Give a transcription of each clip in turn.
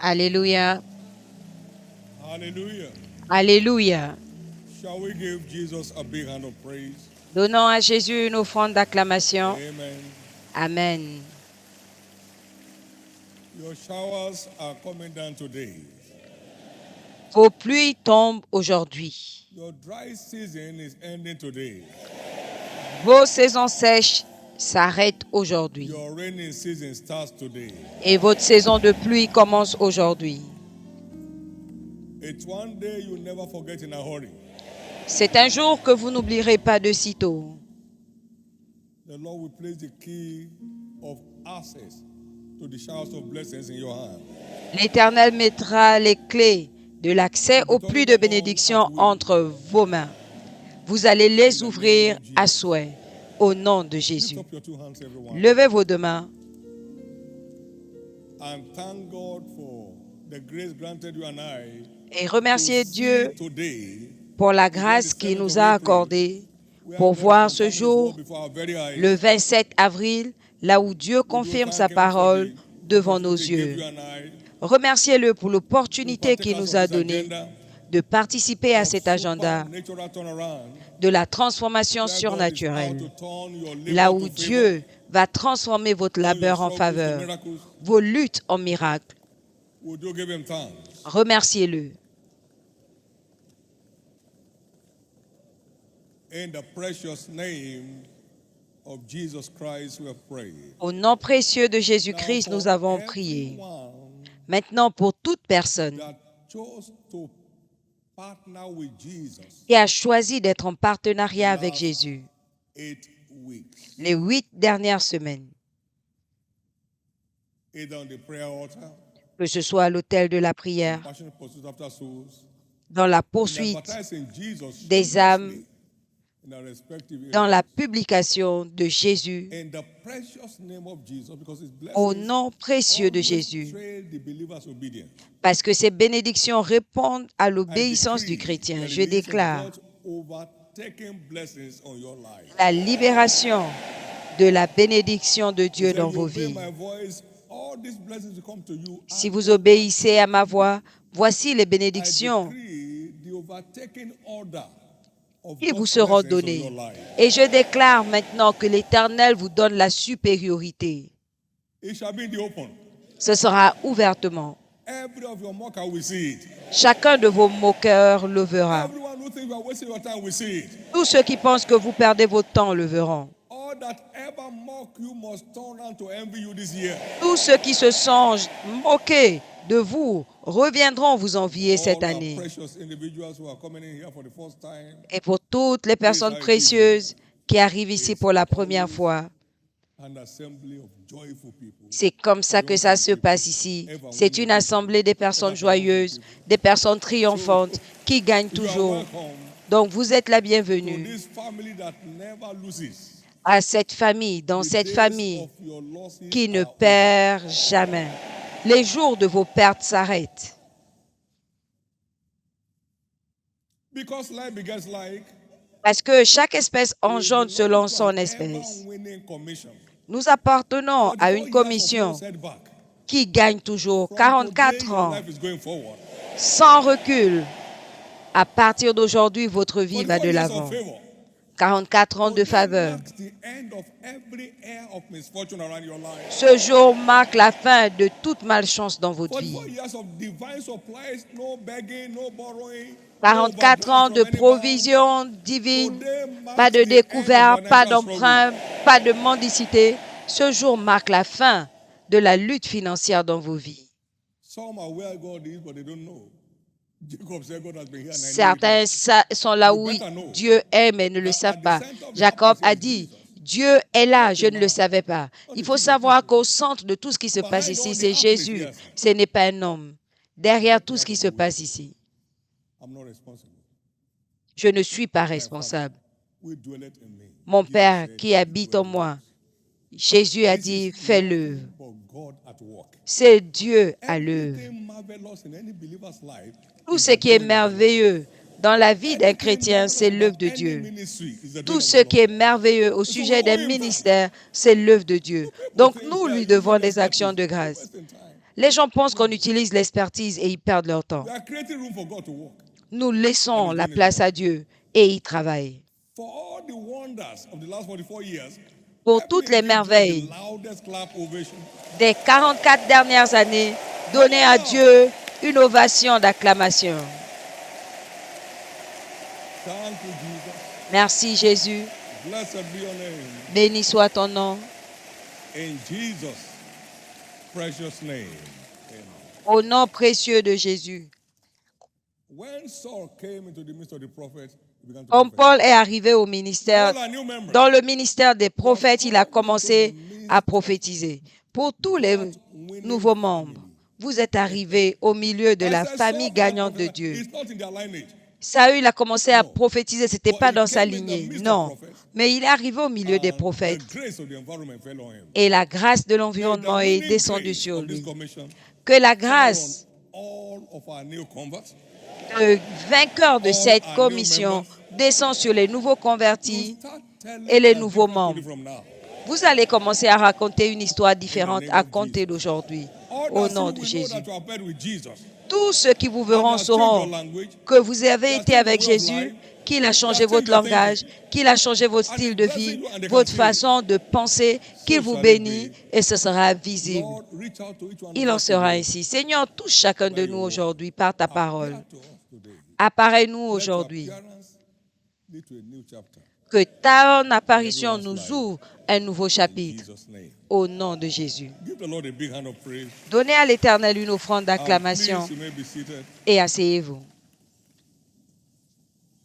Alléluia. Hallelujah. Alléluia. Shall we give Jesus a big hand of praise? Donnons à Jésus une offrande d'acclamation. Amen. Amen. Your showers are coming down today. Vos pluies tombent aujourd'hui. Your dry season is ending today. Vos saisons sèches s'arrêtent aujourd'hui. Your rainy season starts today. Et votre saison de pluie commence aujourd'hui. It's one day you'll never forget in a hurry. C'est un jour que vous n'oublierez pas de sitôt. The Lord will place the key of access to the showers of blessings in your hand. L'Éternel mettra les clés de l'accès aux pluies de bénédiction entre vos mains. Vous allez les ouvrir à souhait au nom de Jésus. Lift up your two hands, everyone. Levez vos deux mains And thank God for the grace granted you and I et remerciez to Dieu see today, pour la grâce qu'il nous a accordée pour voir ce jour, before our very eyes, le 27 avril, là où Dieu confirme sa parole devant nos yeux. Remerciez-le pour l'opportunité qu'il nous a donnée de participer à cet agenda de la transformation surnaturelle, là où Dieu va transformer votre labeur en faveur, vos luttes en miracles. Remerciez-le. In the precious name of Jesus Christ, we have prayed. Au nom précieux de Jésus-Christ, nous avons prié. Maintenant, pour toute personne That chose to partner with Jesus qui a choisi d'être en partenariat avec Jésus 8 weeks, les 8 dernières semaines, either on the prayer altar, que ce soit à l'autel de la prière, passionate pursuit after souls, dans la in poursuite advertising Jesus des âmes, in our respective dans areas. la publication de Jésus, In the precious name of Jesus, because His au blessings nom précieux de always Jésus, trail the believer's obedience. parce que ces bénédictions répondent à I l'obéissance decree du chrétien. the Je release of déclare God's overtaking blessings on your life. la libération de la bénédiction de Dieu He said, dans "You vos obey vies. my voice, all these blessings will come to you. Si vous obéissez à ma voix, voici les I bénédictions decree the overtaking order of qui vous God's seront blessings on données. your life. Et je déclare maintenant que l'Éternel vous donne la supériorité. It shall be in the open. Ce sera ouvertement. Every of your mocker will see it. Chacun de vos moqueurs le verra. Everyone who thinks you are wasting your time will see it. Tous ceux qui pensent que vous perdez votre temps le verront. All that ever mock you must turn around to envy you this year. Tous ceux qui se sont moqués de vous reviendront vous envier cette All our année. precious individuals who are coming in here for the first time, Et pour toutes les personnes précieuses qui arrivent ici pour la première fois, an assembly of joyful people. c'est comme ça que ça se passe ici. C'est une assemblée des personnes joyeuses, des personnes triomphantes qui gagnent You are toujours. welcome Donc vous êtes la to bienvenue this family that never loses. à cette famille, dans The cette days famille of your losses qui ne are over. perd jamais. Les jours de vos pertes s'arrêtent. Because like begets like, Parce que chaque espèce engendre we selon belong to son an espèce. ever-winning commission. Nous appartenons à 44 une years of commission no setback. qui gagne toujours From 44 today, your ans life is going forward. sans recul. À partir d'aujourd'hui, votre vie va 44 de years l'avant. of favor. 44 ans de Today faveur. marks the end of every era of misfortune around your life. Ce jour marque la fin de toute malchance dans votre vie. 44 years of divine supplies, no begging, no borrowing. 44 ans de provision divine, pas de découvert, pas d'emprunt, pas de mendicité. Ce jour marque la fin de la lutte financière dans vos vies. Some are where God is, but they don't know. Jacob said God has been here. and I know it. Certains sont là où Dieu est, mais ne le savent pas. Jacob a dit, Dieu est là, je ne le savais pas. Il faut savoir qu'au centre de tout ce qui se passe ici, c'est Jésus. Ce n'est pas un homme. Derrière tout ce qui se passe ici, I'm not responsible. je ne suis pas responsable. We dwelleth in me. Mon Père qui habite en moi, Jésus a dit, fais-le. For God at work. C'est Dieu à l'œuvre. Everything marvelous in any believer's life. Tout ce qui est merveilleux dans la vie d'un chrétien, c'est l'œuvre de Dieu. Tout ce qui est merveilleux au sujet des ministères, c'est l'œuvre de Dieu. Donc nous lui devons des actions de grâce. Les gens pensent qu'on utilise l'expertise et ils perdent leur temps. We are creating room for God to work. Nous laissons la place à Dieu et il travaille. For all the wonders of the last 44 years, Pour let toutes me les give Jesus merveilles the loudest clap ovation. des 44 dernières années, donnez à Dieu une ovation d'acclamation. Thank you, Jesus. Merci Jésus. Blessed be your name. Béni soit ton nom. In Jesus' precious name. Amen. Au nom précieux de Jésus. When Saul came into the midst of the prophets, he began to Comme prophesy. Paul est arrivé au ministère, All our new members, dans le ministère des prophètes, il a commencé à prophétiser. Pour tous les nouveaux membres, vous êtes arrivés au milieu de la I said, famille Saul gagnante de prophesied. Dieu. It's not in their lineage. Saül a commencé à No. prophétiser, ce n'était But pas he dans sa came in the lignée. midst of Non, prophets, mais il est arrivé au milieu des and prophètes. the grace of the environment fell on him. Et la grâce de May the l'environnement est winning descendue grace sur of this lui. commission Que la fall grâce on all of our new converts. de vainqueur de All cette our new commission members. descend sur les nouveaux You convertis start telling et les a nouveaux different story membres. from now. Vous allez commencer à raconter une histoire différente name à of compter Jesus. d'aujourd'hui, All au that nom you de will know Jésus. that you have been with Jesus. Tous ceux qui vous And verront he has changed your sauront language. que vous avez He has été changed avec your way of Jésus, life. qu'il a He changé has votre changed your langage, thinking. qu'il a changé votre And style he's de blessing vie, you and they can votre see it. façon de penser, qu'il So vous shall it bénit be. et ce sera visible. Lord, reach out to each one Il of en us sera today. ainsi. Seigneur, touche chacun de nous aujourd'hui par ta parole. Appear to us today. Apparais-nous Let your aujourd'hui. appearance lead to a new chapter. Que ta apparition Everyone's nous life. ouvre un nouveau In chapitre. Jesus' name. Au nom de Jésus. Give the Lord a big hand of praise. Donnez à l'Éternel une offrande And d'acclamation please, you may be seated. et asseyez-vous.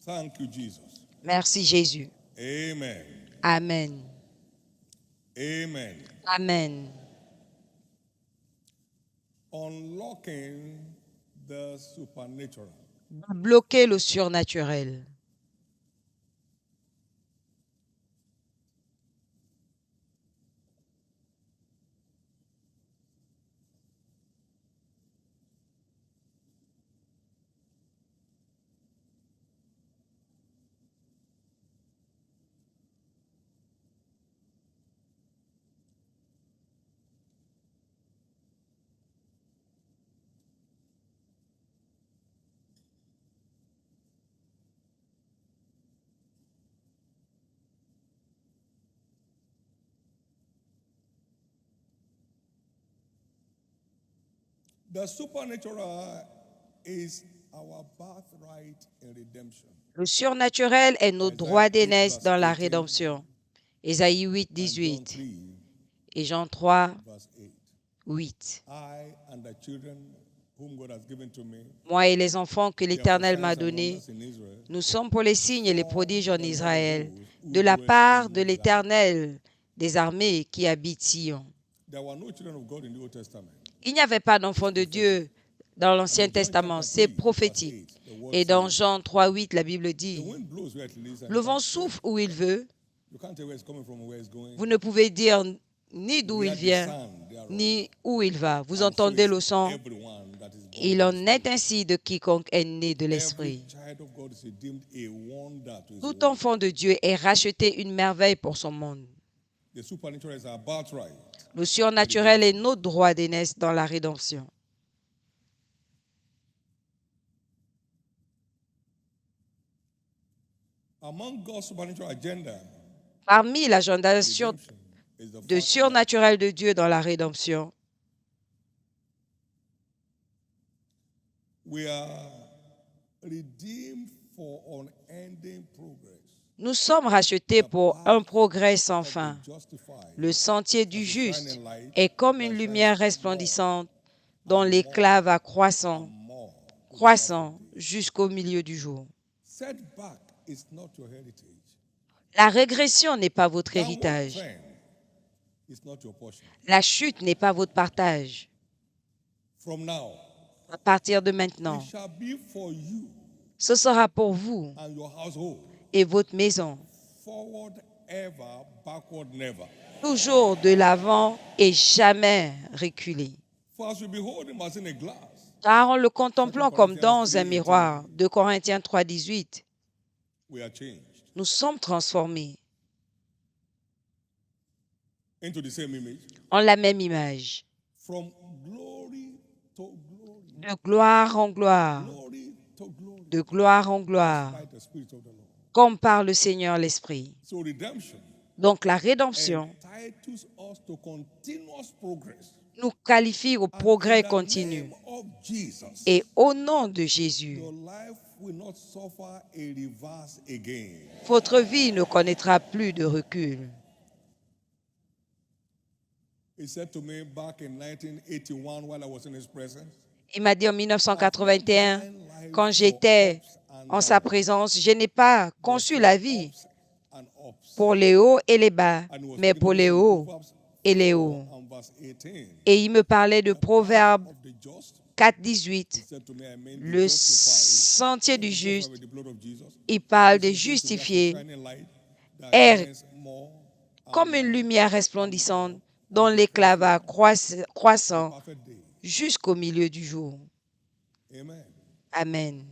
Thank you, Jesus. Merci Jésus. Amen. Amen. Amen. Amen. Unlocking the supernatural. Bloquer le surnaturel. The supernatural is our birthright in redemption. Le surnaturel est notre droit d'aînesse dans la rédemption. Ésaïe 8, And John 18 3, et Jean 3, verse 8. 8. I and the children whom God has given to me, Moi et les enfants que they are for l'Éternel m'a signs and donnés, wonders in Israel. nous sommes pour les signes et les prodiges en Israël, de la part de l'Éternel des armées qui habite Sion. There were no children of God in the Old Testament. Il n'y avait pas d'enfants de Dieu dans l'Ancien Testament, c'est prophétique. Et dans Jean 3, 8, la Bible The dit, wind blows where it leads and le it vent comes. souffle où il veut, You can't tell where it's coming from or where it's going. vous ne pouvez dire ni d'où We il hear the vient, sound thereof. ni où il va. Vous And so entendez is le son. everyone that is born Il of en the est Spirit. ainsi de quiconque est né de Every l'Esprit. child of God is redeemed a wonder to his Tout world. enfant de Dieu est racheté une merveille pour son monde. The supernatural is our birthright. Le surnaturel est notre droit d'aînesse dans la rédemption. Among God's supernatural agenda, Parmi l'agenda redemption is the de fact that surnaturel de Dieu dans la rédemption, we are redeemed for unending progress. nous sommes rachetés pour un progrès sans fin. Justified Le sentier du juste est comme une lumière resplendissante dont l'éclat va croissant jusqu'au milieu du jour. setback is not your heritage. La régression n'est pas votre Downward héritage. trend is not your portion. La chute n'est pas votre partage. From now, À partir de maintenant, it shall be for you ce sera pour vous and your household. et votre maison, Forward ever, backward never. toujours de l'avant et jamais reculer. For as we behold him as in a glass, Car en le contemplant comme dans un miroir, 2 Corinthiens 3, 18, we are changed nous sommes transformés into the same image en la même image, From glory to glory. de gloire en gloire, Glory to glory. de gloire en gloire, By the Spirit of the Lord. comme par le Seigneur l'Esprit. So redemption Donc la rédemption entitles us to continuous progress. nous qualifie au And progrès in the continu. name of Jesus, Et au nom de Jésus, your life will not suffer a reverse again. votre vie ne connaîtra plus de recul. He said to me back in 1981 while I was in his presence, Il m'a dit en 1981, quand j'étais en sa présence, je n'ai pas conçu la vie and ups. pour les hauts et les bas, And he was mais speaking pour to me les from hauts Proverbs et les 4 hauts. and verse 18. Et il me parlait de Proverbe Of the just, 4, he 18. said to me, I mean, Le the justified, sentier du justified juste, with the blood of Jesus, il parle is des going to be as a justifiés shining light that est shines more and comme une more lumière resplendissante dont l'éclat va croissant perfect day. jusqu'au milieu du jour. Amen. Amen.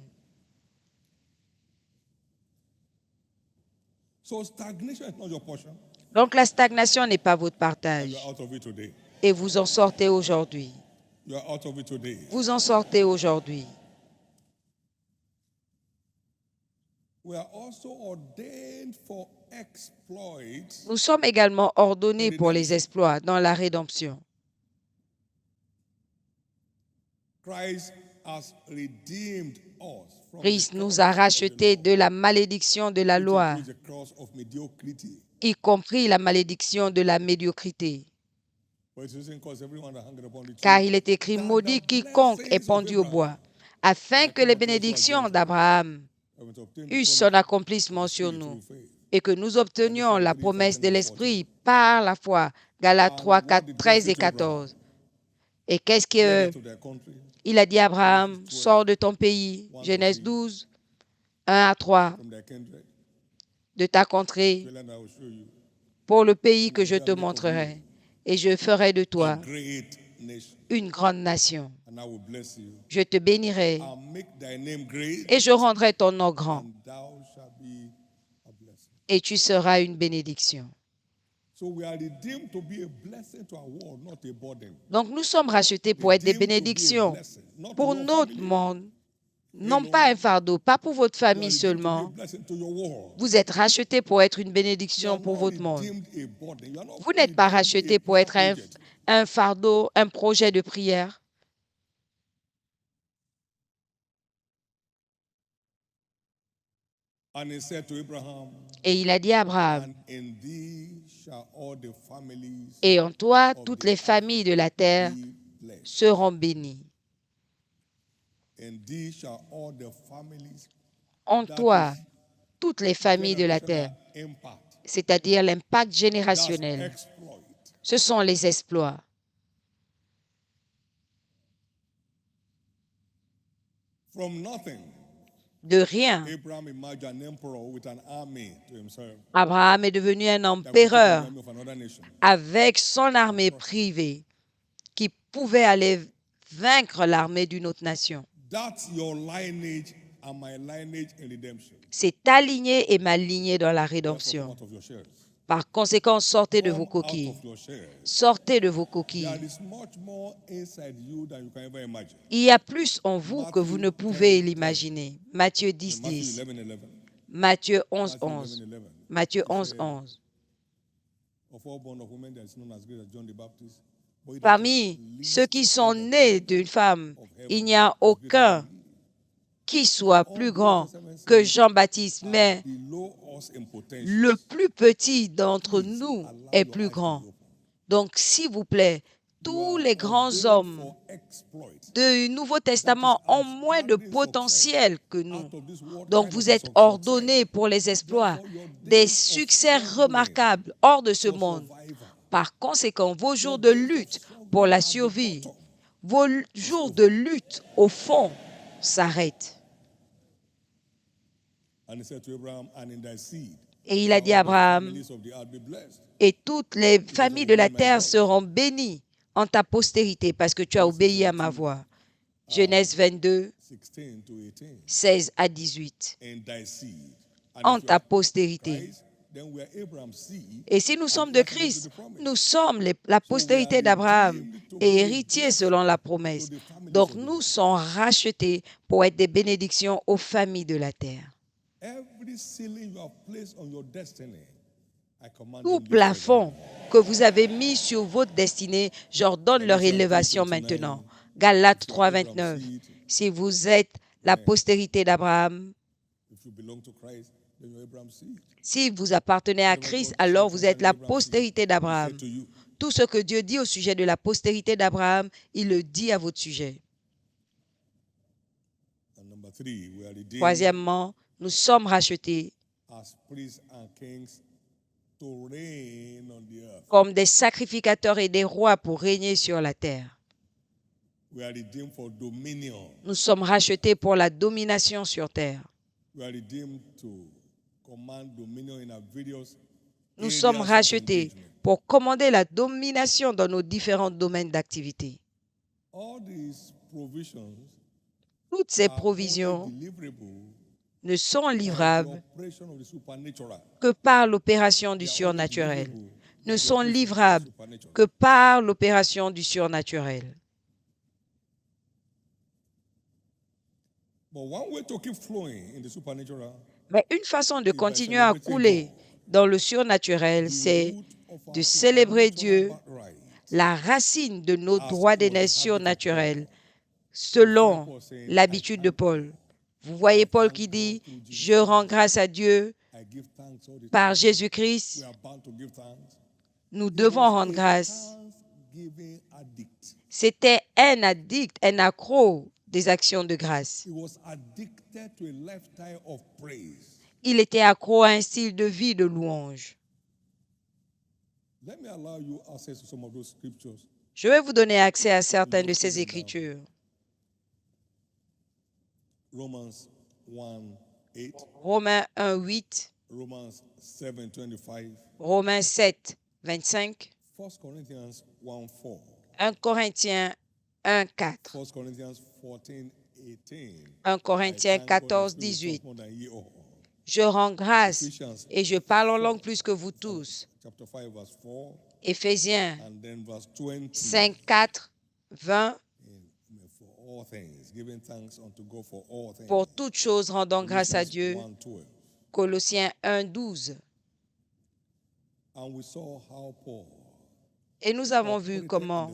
So stagnation is not your portion, Donc la stagnation n'est pas votre and partage you're out of it today. et vous en sortez aujourd'hui. You're out of it today. Vous en sortez aujourd'hui. We are also ordained for exploits Nous sommes également ordonnés pour les exploits dans la rédemption. Christ has redeemed us from Christ the nous a curse of the rachetés law, de la malédiction de la which loi, includes the cross of mediocrity. y compris la malédiction de la médiocrité. For it is written, "Cause everyone that hangeth upon the tree, Car il est écrit, that maudit the quiconque est blessings of pendu au Abraham bois, afin que les bénédictions d'Abraham are to obtain the eussent promise son accomplissement sur through nous, faith." et que nous obtenions la promesse de l'Esprit par la foi. Galates 3, 4, 13 et 14. Et qu'est-ce Get qu'il to their country, a dit à Abraham? Sors de ton pays. Genèse 12, 1 à 3, from their kindred, de ta contrée, to the land I will show you, pour le pays que je te montrerai. Et je ferai de a toi great nation, une grande nation. and I will bless you. Je te bénirai I'll make thy name great, et je rendrai ton nom grand. and thou shalt be a blessing. Et tu seras une bénédiction. So we are redeemed to be a blessing to our world, not a burden. Donc nous sommes rachetés pour être des Redeemed to be a bénédictions blessing, not to pour your notre family, monde, non pas un fardeau, pas pour votre you are famille redeemed to be a seulement. blessing to your world. Vous êtes rachetés pour être une You bénédiction are pour not votre monde. redeemed a burden. You are not Vous n'êtes pas redeemed rachetés a pour être prayer project. un fardeau, un projet de prière. And he said to Abraham, Et il a dit à Abraham, and in thee shall all the families et en toi, toutes les familles de la terre be blessed. seront bénies. In thee shall all the families, En toi, toutes les familles de la terre, generational impact. c'est-à-dire l'impact That's générationnel. exploit. Ce sont les exploits. From nothing, De rien, Abraham imagined an emperor with an army to himself. Abraham est devenu un That would take empereur the army of another nation. avec son armée privée qui pouvait aller vaincre l'armée d'une autre nation. That's your lineage and my lineage in redemption. C'est ta lignée et ma lignée dans la Therefore, come rédemption. out of your shares. Par conséquent, sortez de Come vos out coquilles. of your shares. Sortez de vos coquilles. There is much more inside you than you can ever imagine. Il y a plus en vous que vous ne pouvez l'imaginer. Matthieu 10, In Matthew 10. 11:11. Matthieu 11, Matthew 11. 11:11. Matthieu He 11, said, 11. Of all born of women, there is none as great as John the Baptist. But he that Parmi is least ceux qui sont in the nés kingdom d'une femme, of heaven il n'y a is greater aucun than he. qui soit All plus the Old grand Testament que saints Jean-Baptiste, are mais below us in potential. le plus petit d'entre Please nous allow est your plus eyes to grand. be open. Donc, s'il vous plaît, You tous are les grands ordained hommes for exploit. du Nouveau That is Testament ont moins de outstanding potentiel que success nous. out of this world Donc, kind vous of êtes success. ordonnés pour les exploits, Therefore, your des days of succès struggling remarquables hors de ce for monde. survival, Par conséquent, vos jours your de days of lutte struggling pour la at the survie, bottom, vos jours de lutte au fond s'arrêtent. and he said to Abraham, and in thy seed Et il a dit à shall all the Abraham, families of the earth be blessed. et toutes les familles de la terre seront bénies en ta postérité parce que tu as obéi à ma voix. Genèse 22, 16 to 18. 16 à 18. In thy seed. And En if you ta are postérité. Christ, then we are Abraham's seed. Et si nous sommes de Christ, nous sommes la postérité d'Abraham et héritiers selon la promesse. Donc nous sommes rachetés pour être des bénédictions aux familles de la terre. Every ceiling you have placed on your destiny, I command Tout them lifted plafond right now. que vous avez mis sur votre destinée, j'ordonne leur élévation maintenant. Galates 3:29. Si vous êtes la postérité d'Abraham, If you belong to Christ, then you're Abraham's seed. si vous appartenez à Christ, alors vous êtes la postérité d'Abraham. Said to you, Tout ce que Dieu dit au sujet de la postérité d'Abraham, il le dit à votre sujet. and number 3, we are redeemed Troisièmement, nous sommes rachetés as priests and kings to reign on the earth. comme des sacrificateurs et des rois pour régner sur la terre. We are redeemed for dominion. Nous sommes rachetés pour la domination sur terre. We are redeemed to command dominion in our various Nous areas sommes of rachetés engagement. pour commander la domination dans nos différents domaines d'activité. All these provisions Toutes ces are provisions only deliverable ne sont by the livrables operation of the supernatural. que par l'opération du They are only surnaturel. deliverable by Ne the sont operation of the livrables supernatural. que par l'opération du surnaturel. But one way to keep flowing in the supernatural, Mais une façon de continuer à couler dans le surnaturel, c'est de célébrer Dieu, la racine de nos droits d'aînés surnaturels, selon l'habitude de Paul. Vous voyez Paul qui dit, « Je rends grâce à Dieu par Jésus-Christ. » Nous devons rendre grâce. C'était un addict, un accro des actions de grâce. Il était accro à un style de vie de louange. Je vais vous donner accès à certaines de ces écritures. Romains 1, 8, Romains 7, 25, 1 Corinthiens 1, 4, 1 Corinthiens 14, 18. Je rends grâce et je parle en langue plus que vous tous. Éphésiens 5, 4, 20. Pour toutes choses, rendant grâce à Dieu. Colossiens 1, 12. Et nous avons vu comment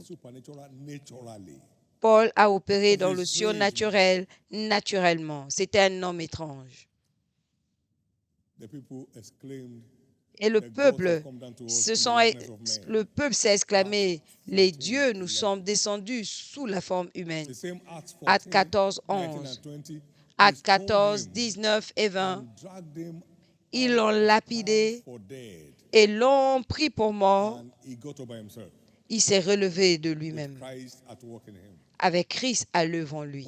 Paul a opéré dans le surnaturel naturellement. C'était un homme étrange. Et le peuple s'est exclamé, « Les dieux nous sont descendus sous la forme humaine. » Actes 14, 11. Actes 14, 19 et 20. Ils l'ont lapidé et l'ont pris pour mort. Il s'est relevé de lui-même, avec Christ à l'œuvre en lui.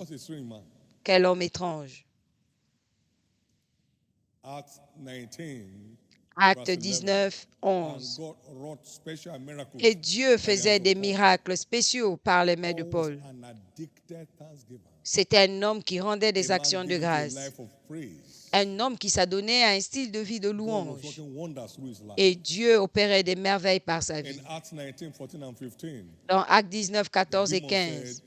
Quel homme étrange. Acte 19, 11. Et Dieu faisait des miracles spéciaux par les mains de Paul. C'était un homme qui rendait des actions de grâce. Un homme qui s'adonnait à un style de vie de louange. Et Dieu opérait des merveilles par sa vie. Dans Actes 19, 14 et 15,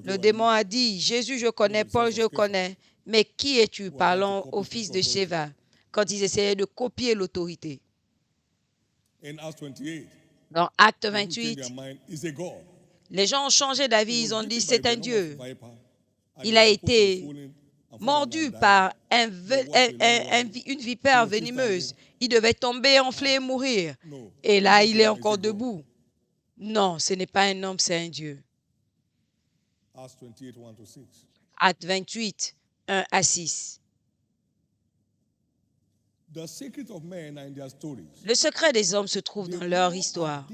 le démon a dit, « Jésus, je connais, Paul, je connais, mais qui es-tu » parlant au fils de Sheva, quand ils essayaient de copier l'autorité. Dans Acte 28, les gens ont changé d'avis, ils ont dit, c'est un Dieu. Il a été mordu par une vipère venimeuse. Il devait tomber, enfler et mourir. Et là, il est encore debout. Non, ce n'est pas un homme, c'est un Dieu. Acte 28, 1 à 6. Le secret des hommes se trouve dans leur histoire.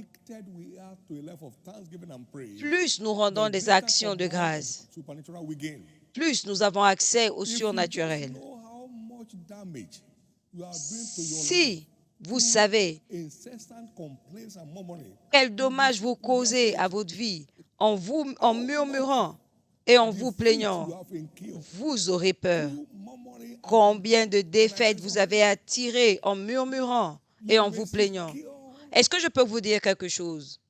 Plus nous rendons des actions de grâce, plus nous avons accès au surnaturel. Si vous savez quel dommage vous causez à votre vie en murmurant et en vous plaignant, vous aurez peur. Combien de défaites vous avez attirées en murmurant et en vous plaignant? Est-ce que je peux vous dire quelque chose?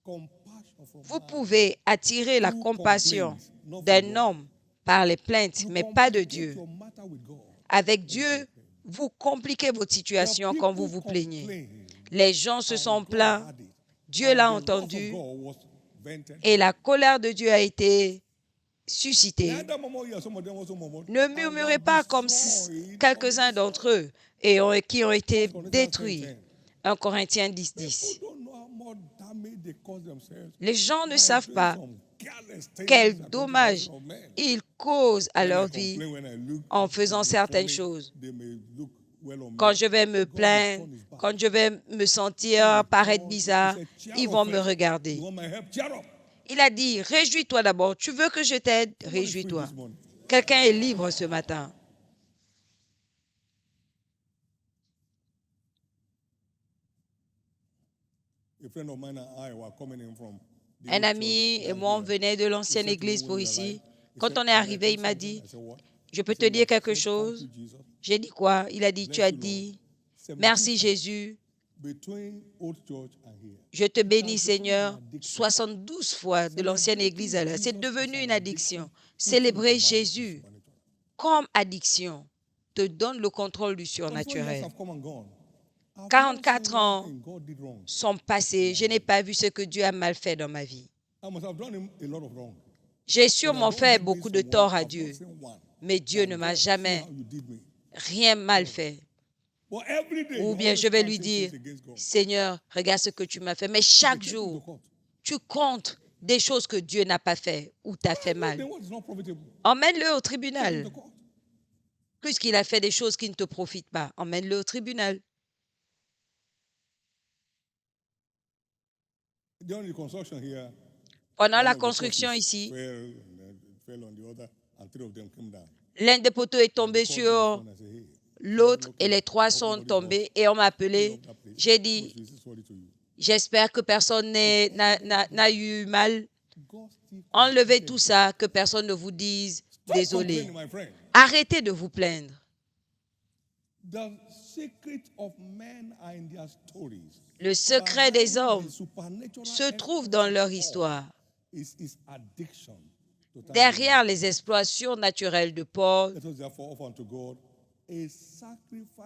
Vous pouvez attirer la compassion d'un homme par les plaintes, mais pas de Dieu. Avec Dieu, vous compliquez votre situation quand vous vous plaignez. Les gens se sont plaints, Dieu l'a entendu et la colère de Dieu a été suscitée. Ne murmurez pas comme quelques-uns d'entre eux qui ont été détruits. 1 Corinthiens 10, 10. Les gens ne savent pas quel dommage ils causent à leur vie en faisant certaines choses. Quand je vais me plaindre, quand je vais me sentir paraître bizarre, ils vont me regarder. Il a dit, réjouis-toi d'abord. Tu veux que je t'aide? Réjouis-toi. Quelqu'un est libre ce matin. Un ami et moi, on venait de l'ancienne église pour ici. Quand on est arrivé, il m'a dit, je peux te dire quelque chose? J'ai dit quoi? Il a dit, tu as dit, merci Jésus. Je te bénis Seigneur 72 fois de l'ancienne église à là. C'est devenu une addiction. Célébrer Jésus comme addiction te donne le contrôle du surnaturel. 44 ans sont passés. Je n'ai pas vu ce que Dieu a mal fait dans ma vie. J'ai sûrement fait beaucoup de tort à Dieu, mais Dieu ne m'a jamais rien mal fait. Ou bien je vais lui dire, Seigneur, regarde ce que tu m'as fait. Mais chaque jour, tu comptes des choses que Dieu n'a pas fait ou t'a fait mal. Emmène-le au tribunal. Puisqu'il a fait des choses qui ne te profitent pas, emmène-le au tribunal. Pendant la construction ici, l'un des poteaux est tombé sur l'autre et les trois sont tombés et on m'a appelé. J'ai dit, j'espère que personne n'a eu mal. Enlevez tout ça, que personne ne vous dise désolé. Arrêtez de vous plaindre. Le secret des hommes se trouve dans leur histoire. Derrière les exploits surnaturels de Paul,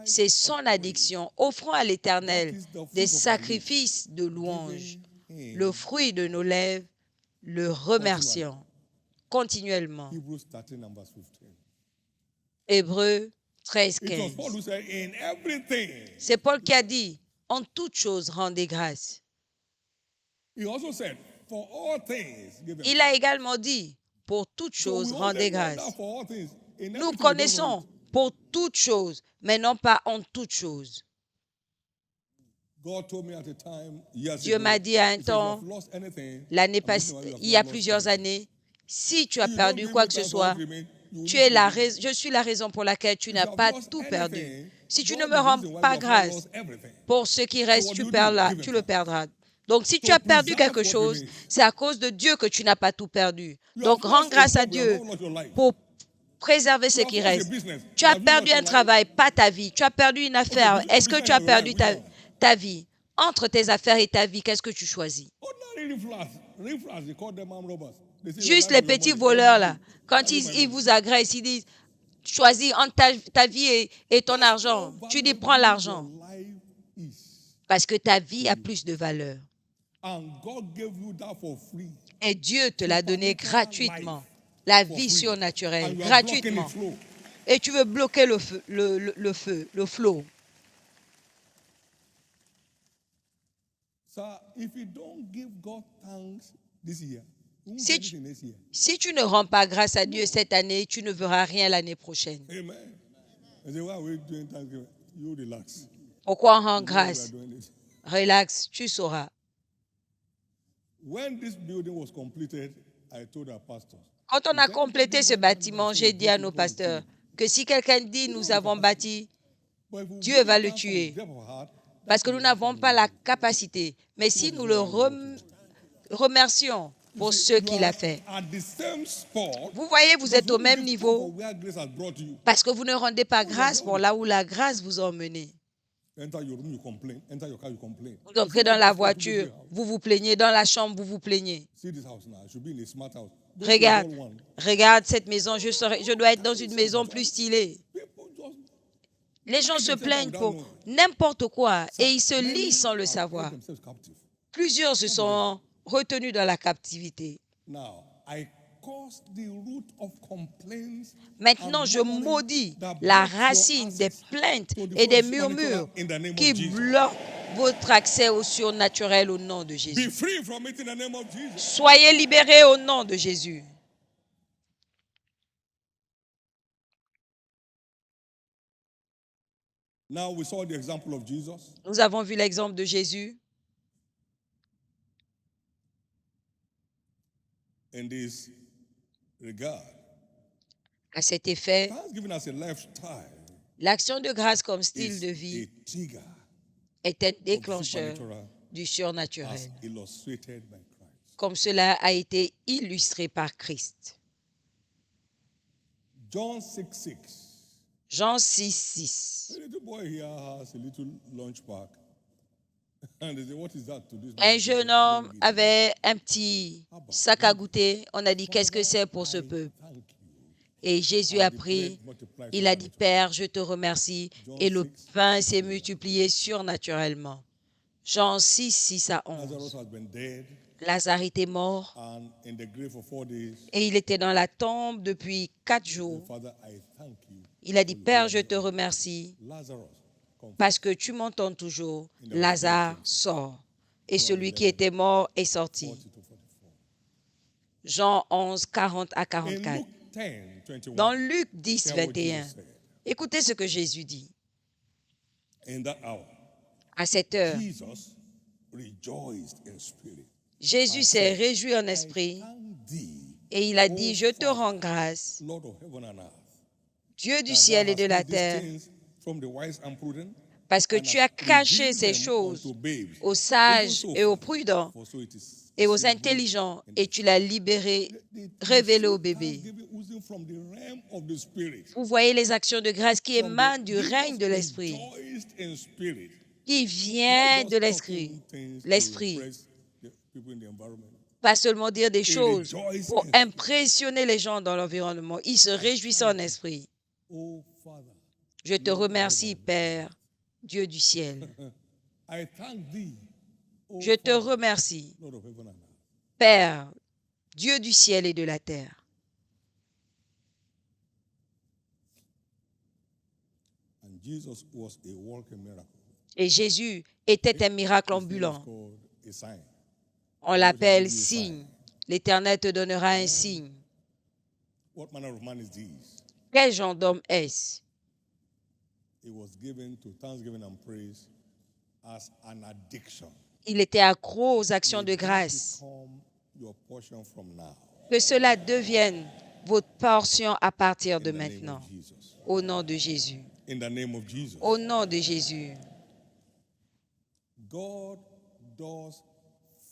c'est son addiction. Offrons à l'Éternel des sacrifices de louange, le fruit de nos lèvres, le remerciant continuellement. Hébreux 13, 15. C'est Paul qui a dit, en toutes choses, rendez grâce. Il a également dit, pour toutes choses, rendez grâce. Nous connaissons pour toutes choses, mais non pas en toutes choses. Dieu m'a dit à un temps, l'année passée, il y a plusieurs années, si tu as perdu quoi que ce soit, je suis la raison pour laquelle tu n'as pas tout perdu. Si tu ne me rends pas grâce, pour ce qui reste, tu le perdras. Donc, si tu as perdu quelque chose, c'est à cause de Dieu que tu n'as pas tout perdu. Donc, rends grâce à Dieu pour préserver ce qui reste. Tu as perdu un travail, pas ta vie. Tu as perdu une affaire. Est-ce que tu as perdu ta vie? Entre tes affaires et ta vie, qu'est-ce que tu choisis? Juste les petits voleurs, là, quand ils vous agressent, ils disent, choisis entre ta vie et ton argent. Tu dis, prends l'argent. Parce que ta vie a plus de valeur. Et Dieu te l'a donné gratuitement. La vie surnaturelle, gratuitement. Et tu veux bloquer le flot. Si tu ne rends pas grâce à Dieu cette année, tu ne verras rien l'année prochaine. Pourquoi on rend grâce? Relax, tu sauras. Quand on a complété ce bâtiment, j'ai dit à nos pasteurs que si quelqu'un dit nous avons bâti, Dieu va le tuer. Parce que nous n'avons pas la capacité. Mais si nous le remercions pour ce qu'il a fait. At the same spot, Vous voyez, vous êtes au même for niveau where grace has brought you. parce que vous ne rendez pas grâce pour là où la grâce vous a emmené. Enter your room, you complain. Enter your car, you complain. Vous entrez dans la voiture, vous vous plaignez. Dans la chambre, vous vous plaignez. See this house now. I should be in a smart house. Go to a Regarde, dull one. regarde cette maison. Je dois être dans une maison plus stylée. People just Les gens se plaignent pour n'importe quoi et ils se lient sans le savoir. make themselves captive. Plusieurs se sont retenus dans la captivité. Now, I cause the root of complaints. Maintenant, je maudis la racine des plaintes et des murmures qui bloquent votre accès au surnaturel au nom de Be Jésus. free from it in the name of Jesus. Soyez libérés au nom de Jésus. Now we saw the example of Jesus. Nous avons vu l'exemple de Jésus In this regard. à cet effet. Thanksgiving as a lifestyle L'action de grâce comme style is de vie a trigger est un of déclencheur supernatural du as surnaturel, illustrated by Christ. comme cela a été illustré par Christ. John 6:6. Jean 6:6. A little boy here has a little lunch pack. And they say, what is that to this? Un boy?" jeune homme avait un petit sac à goûter. On a dit, qu'est-ce que c'est pour ce peuple? Thank you. Et Jésus a pris, il a dit, Père, je te remercie. Et le pain s'est multiplié surnaturellement. Jean 6:6-11. Lazarus has been dead Lazare était mort and in the grave for 4 days. et il était dans la tombe depuis 4 jours. Father, I thank you. Il a dit, Père, je te remercie Lazarus, come. parce que tu m'entends toujours. Lazare sort. Et celui qui était mort est sorti. 40 to 44. Jean 11, 40 à In 44. Luke 10, 21. Dans Luc 10, hear what 21, Jesus said. écoutez ce que Jésus dit. In that hour, À cette heure, Jesus rejoiced in spirit. Jésus s'est réjoui en I esprit thank thee, et il a dit, je te rends grâce, Lord of heaven and earth, Dieu du that ciel thou et de hast la hid these terre, things from the wise and prudent, parce que and tu as hast caché revealed ces them choses unto babes. aux sages Even so, et aux prudents for so it is et aux sealed intelligents, in et tu l'as libéré, révélé au bébé. thanksgiving oozing from the realm of the spirit. Vous voyez les actions de grâce qui From the- émanent du Jesus règne de l'Esprit, rejoiced in spirit. qui vient Not de just l'Esprit. talking things to L'Esprit. impress the people in the environment. Pas seulement dire des choses rejoice pour in- impressionner les gens dans l'environnement. Il se réjouissait en esprit. Oh, Father, Je te remercie, Père, Dieu du ciel. I thank thee, oh, Je te Father, remercie, Lord of heaven and earth. Père, Dieu du ciel et de la terre. And Jesus was a walking miracle. Et Jésus était un miracle His name is ambulant. called a sign. On l'appelle signe. L'Éternel te donnera un signe. What manner of man is this? Quel genre d'homme est-ce? It was given to thanksgiving and praise as an addiction. Il était accro aux actions May de that grâce. become your portion from now. Que cela devienne votre portion à partir de In the name maintenant. of Jesus. Au nom de Jésus. In the name of Jesus. Au nom de Jésus. God does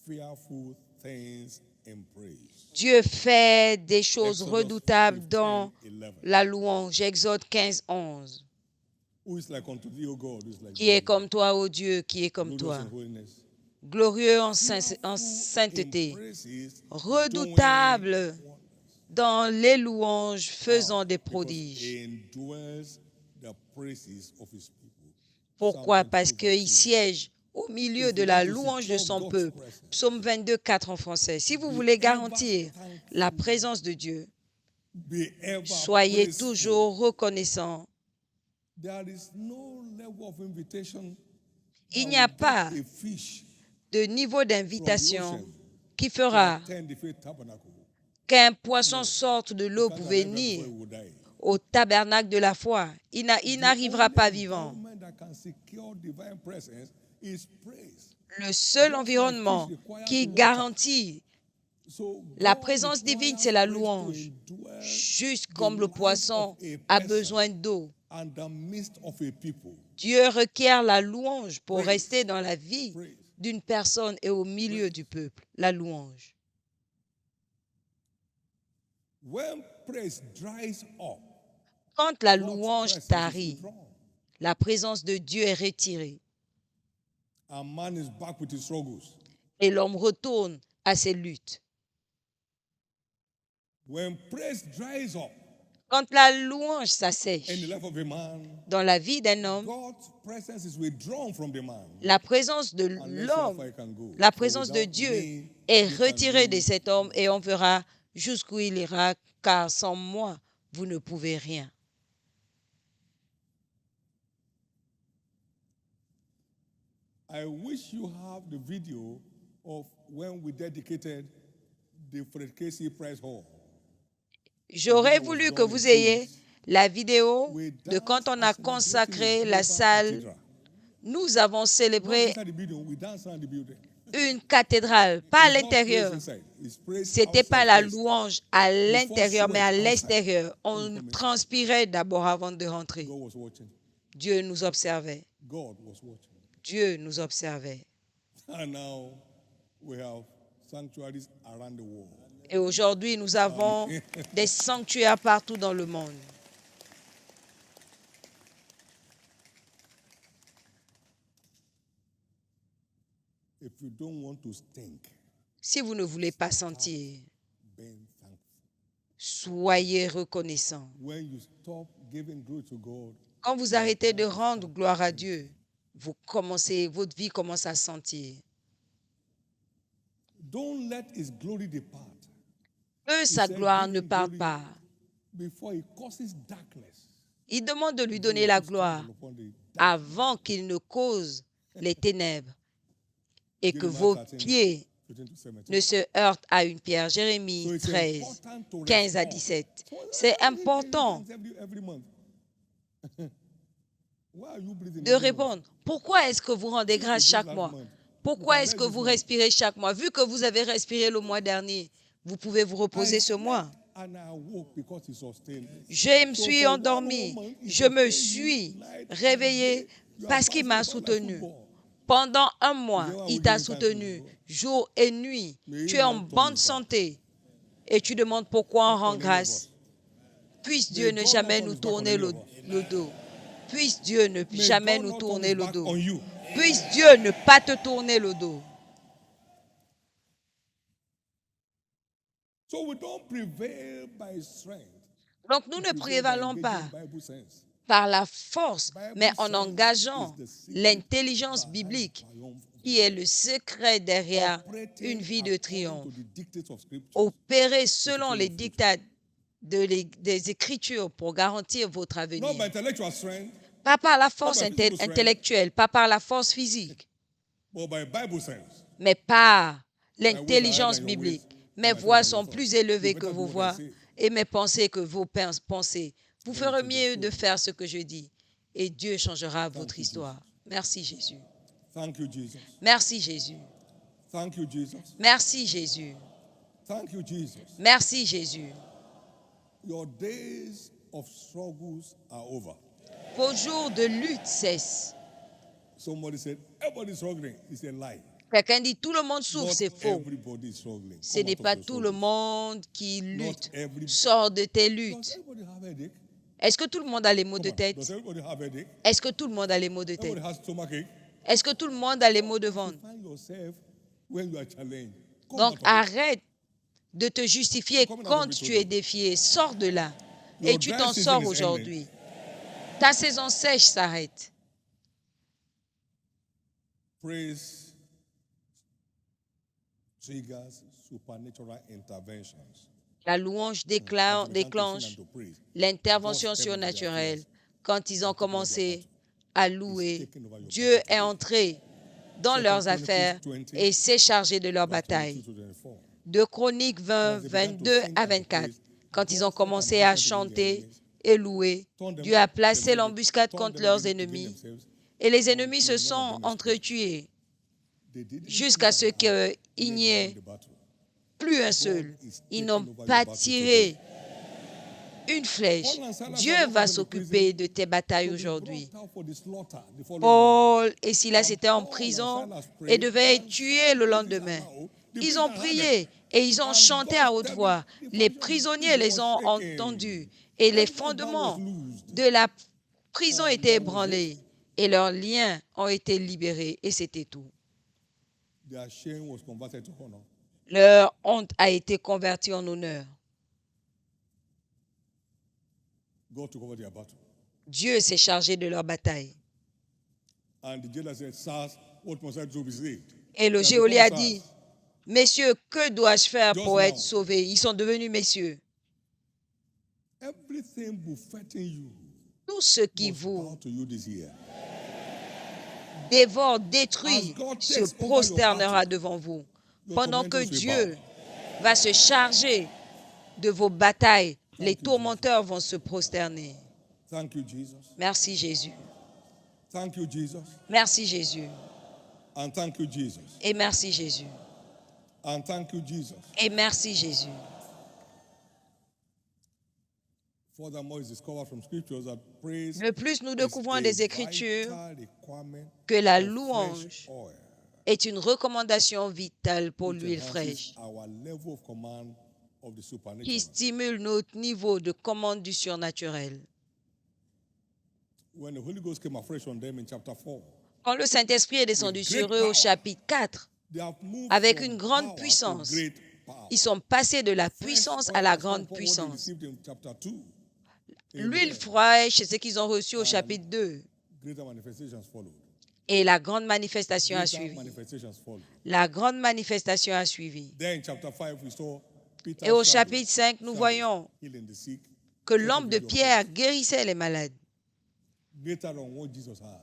fearful things in praise. Dieu fait des choses Exodus redoutables 15, dans 11. la louange. Exode 15, 11. Who is like unto thee, O God? Who is like Qui thee? est comme toi, ô Dieu, qui est comme Glorious toi. in holiness. Glorieux en Fearful sainteté. in praises, Redoutable doing wonders. dans les louanges, faisant des Because prodiges. he endures the praises of his people. Pourquoi? Psalm Parce 22, verse qu'il 2. siège au milieu de la louange de son peuple. Psaume 22, 4 en français. Si vous voulez garantir la présence de Dieu, Be ever soyez praiseful. toujours reconnaissants. There is no level of invitation Il that n'y a will pas get a fish de niveau d'invitation from the ocean qui to fera attend the faith tabernacle. qu'un poisson sorte de l'eau Can't pour arrive there venir before he will die. au tabernacle de la foi. Il n'arrivera The pas only vivant. environment that can secure divine presence is praise. Le seul environnement qui garantit So la God présence requires divine, c'est la praise to louange. endure Juste the comme le life poisson of a a person besoin d'eau. and the midst of a people. Dieu requiert la louange pour Praise. rester dans la vie Praise. d'une personne et au milieu Praise. du peuple. La louange. When praise dries up, Quand la God's louange presence is tarit, withdrawn. la présence de Dieu est retirée And man is back with his struggles. et l'homme retourne à ses luttes. When praise dries up Quand la louange in the s'assèche life of a man, dans la vie d'un homme, God's presence is withdrawn from the man. la présence de And let's see how l'homme, far he can go. la So présence de without Dieu me, est you can retirée do de cet homme et on verra jusqu'où il ira, car sans moi, vous ne pouvez rien. I wish you have the video of when we dedicated the Fred Casey Prize Hall. J'aurais voulu que vous ayez la vidéo de quand on a consacré la salle. Nous avons célébré une cathédrale, pas à l'intérieur. Ce n'était pas la louange à l'intérieur, mais à l'extérieur. On transpirait d'abord avant de rentrer. Dieu nous observait. Dieu nous observait. Et aujourd'hui, nous avons des sanctuaires partout dans le monde. Si vous ne voulez pas sentir, soyez reconnaissants. Quand vous arrêtez de rendre gloire à Dieu, votre vie commence à sentir. Que sa gloire ne parte pas. Il demande de lui donner la gloire avant qu'il ne cause les ténèbres et que vos pieds ne se heurtent à une pierre. Jérémie 13, 15 à 17. C'est important de répondre. Pourquoi est-ce que vous rendez grâce chaque mois? Pourquoi est-ce que vous respirez chaque mois? Vu que vous avez respiré le mois dernier, vous pouvez vous reposer ce mois. Je me suis endormi. Je me suis réveillé parce qu'il m'a soutenu. Pendant un mois, il t'a soutenu, jour et nuit. Tu es en bonne santé et tu demandes pourquoi on rend grâce. Puisse Dieu ne jamais nous tourner le dos. Puisse Dieu ne jamais nous tourner le dos. Puisse Dieu ne pas te tourner le dos. Donc nous ne prévalons pas par la force, mais en engageant l'intelligence biblique qui est le secret derrière une vie de triomphe. Opérez selon les dictats des Écritures pour garantir votre avenir. Pas par la force intellectuelle, pas par la force physique, mais par l'intelligence biblique. Mes voies sont plus élevées que vos voies et mes pensées que vos pensées. Vous ferez mieux de faire ce que je dis et Dieu changera votre histoire. Merci Jésus. Merci Jésus. Merci Jésus. Merci Jésus. Vos jours de lutte cessent. Quelqu'un dit tout le monde souffre, c'est faux. Ce n'est pas tout le monde qui lutte. Sors de tes luttes. Est-ce que tout le monde a les maux de tête? Est-ce que tout le monde a les maux de tête? Est-ce que tout le monde a les maux de ventre? Donc arrête de te justifier quand tu es défié. Sors de là et tu t'en sors aujourd'hui. Ta saison sèche s'arrête. La louange déclenche l'intervention surnaturelle. Quand ils ont commencé à louer, Dieu est entré dans leurs affaires et s'est chargé de leur bataille. 2 Chroniques 20, 22 à 24. Quand ils ont commencé à chanter et louer, Dieu a placé l'embuscade contre leurs ennemis et les ennemis se sont entretués jusqu'à ce qu'il n'y ait plus un seul. Ils n'ont pas tiré une flèche. Dieu va s'occuper de tes batailles aujourd'hui. Paul et Silas étaient en prison et devaient être tués le lendemain. Ils ont prié et ils ont chanté à haute voix. Les prisonniers les ont entendus et les fondements de la prison étaient ébranlés et leurs liens ont été libérés et c'était tout. Their shame was converted to honor. Leur honte a été convertie en honneur. God took over their battle. Dieu s'est chargé de leur bataille. And the jailer said, "Sirs, what must I do to be saved?" Et le They have geôlier a become dit, sirs. messieurs, que dois-je faire Just pour être now. sauvé? Ils sont devenus messieurs. Everything buffeting you Tout ce qui must vous bow to you this year. dévore, détruit, As God se takes over your prosternera battle, devant vous. your Pendant que tormentors will Dieu bow. va se charger de vos batailles, les you, tourmenteurs vont se prosterner. Thank you, Jesus. Merci Jésus. Thank you, Jesus. Merci Jésus. And thank you, Jesus. Et merci Jésus. And thank you, Jesus. Et merci Jésus. Furthermore, it's discovered from scriptures that praise De plus, nous is découvrons a des Écritures vital requirement que la of fresh louange oil. est une recommandation vitale pour Which l'huile enhances fraîche our level of command of the qui supernatural. stimule notre niveau de commande du surnaturel. When the Holy Ghost came afresh on them in chapter 4, Quand le Saint-Esprit est descendu With sur great eux au power. chapitre 4, they have moved avec from une grande power to puissance, great power. ils sont passés de la Fresh puissance oil à la has come grande upon what they puissance. received in chapter 2. L'huile Amen. fraîche, c'est ce qu'ils ont reçu au chapitre 2. Greater manifestations followed. Et la grande manifestation a Greater suivi. manifestations followed. La grande manifestation a suivi. Then in chapter 5, we saw Peter Et au chapitre 5, nous voyons healing the sick. que l'homme de Pierre guérissait les malades. Greater than what Jesus had.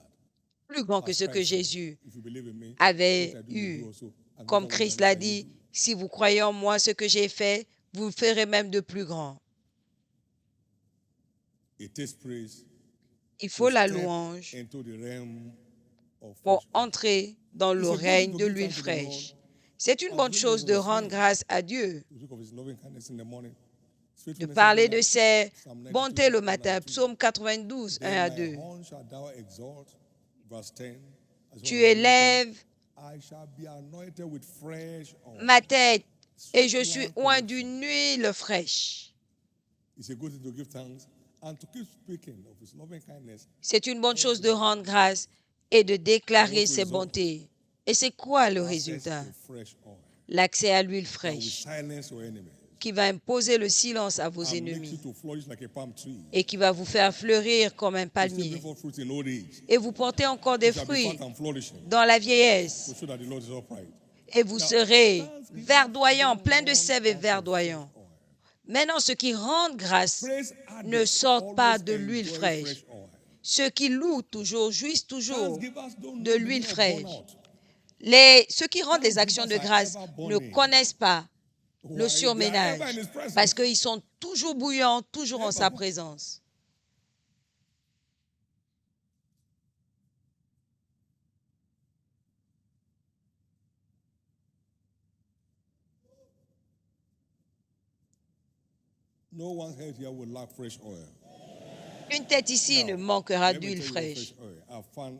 Plus grand que As ce que Christ said, Jésus if you believe in me, avait what I do, you eu. do also. And Comme greater Christ works l'a than I dit, do. si vous croyez en moi ce que j'ai fait, vous le ferez même de plus grand. It takes praise Il to faut la step pour into the realm of fresh oil. entrer dans le It's a good règne thing de to give l'huile thanks to the Lord. fraîche. C'est une And bonne good chose news de was rendre made. grâce à Dieu, To speak of his loving kindness in the morning. His de faithfulness parler in the de night. ses Psalm 92, bontés le 1 matin. and 2. Psaume 92, 1 à Then 2. my horn shall thou exalt. Verse 10. As Tu one of the élèves I shall be anointed with fresh oil. ma tête et je Straight suis line oint connection. d'une huile fraîche. It's a good thing to give thanks and to keep speaking of his loving kindness. C'est une bonne chose de rendre grâce et de déclarer What ses result? bontés. Et c'est quoi le Access résultat? to fresh oil L'accès à l'huile that will fraîche silence your enemies qui va imposer le silence à vos and makes you ennemis to flourish like a palm tree. et qui va vous faire fleurir comme un You still palmier. bring forth fruit in old age. Et vous portez encore des You shall be fruits fat and flourishing dans la vieillesse to show that the Lord is upright. et vous serez verdoyants, plein de sève et Out of verdoyants. fresh oil. Maintenant, ceux qui rendent grâce Praise ne addicts sortent pas always de l'huile enjoy fraîche. fresh oil. Ceux qui louent toujours, jouissent toujours Thanksgivers don't de know the l'huile meaning of fraîche. burnout. Ceux qui rendent des actions de grâce ne connaissent pas le Why? They are surménage ever in his presence. parce qu'ils sont toujours bouillants, toujours en sa présence. No one head here will lack fresh oil. Une tête ici ne Now, manquera let me d'huile tell you fraîche. fresh oil. I found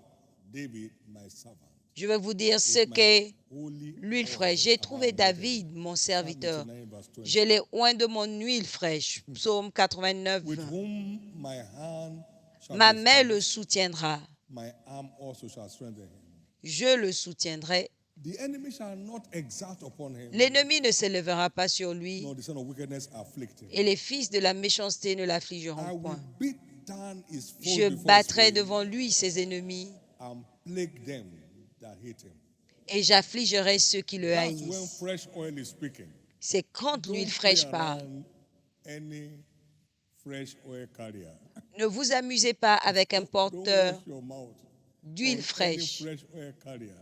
David, my servant, Je vais vous dire ce with my qu'est holy l'huile oil fraîche. J'ai have trouvé I anointed David, him. mon Psalm serviteur. 89 verse 20. Je l'ai oint de mon huile fraîche. Psaume 89. With whom my hand shall Ma be main le established, soutiendra. my arm also shall strengthen him. Je le soutiendrai. The enemy shall not exalt upon him, L'ennemi ne s'élèvera pas sur lui nor the son of wickedness afflict him. et les fils de la méchanceté ne I l'affligeront will point. beat down his foes Je before his battrai face devant lui ses ennemis and plague them that hate him. et j'affligerai ceux qui le That's when haïssent. fresh oil is speaking. C'est quand Don't l'huile play fraîche parle. around any fresh oil carrier. Ne vous amusez pas avec un Don't porteur wash your mouth d'huile on any fraîche. fresh oil carrier.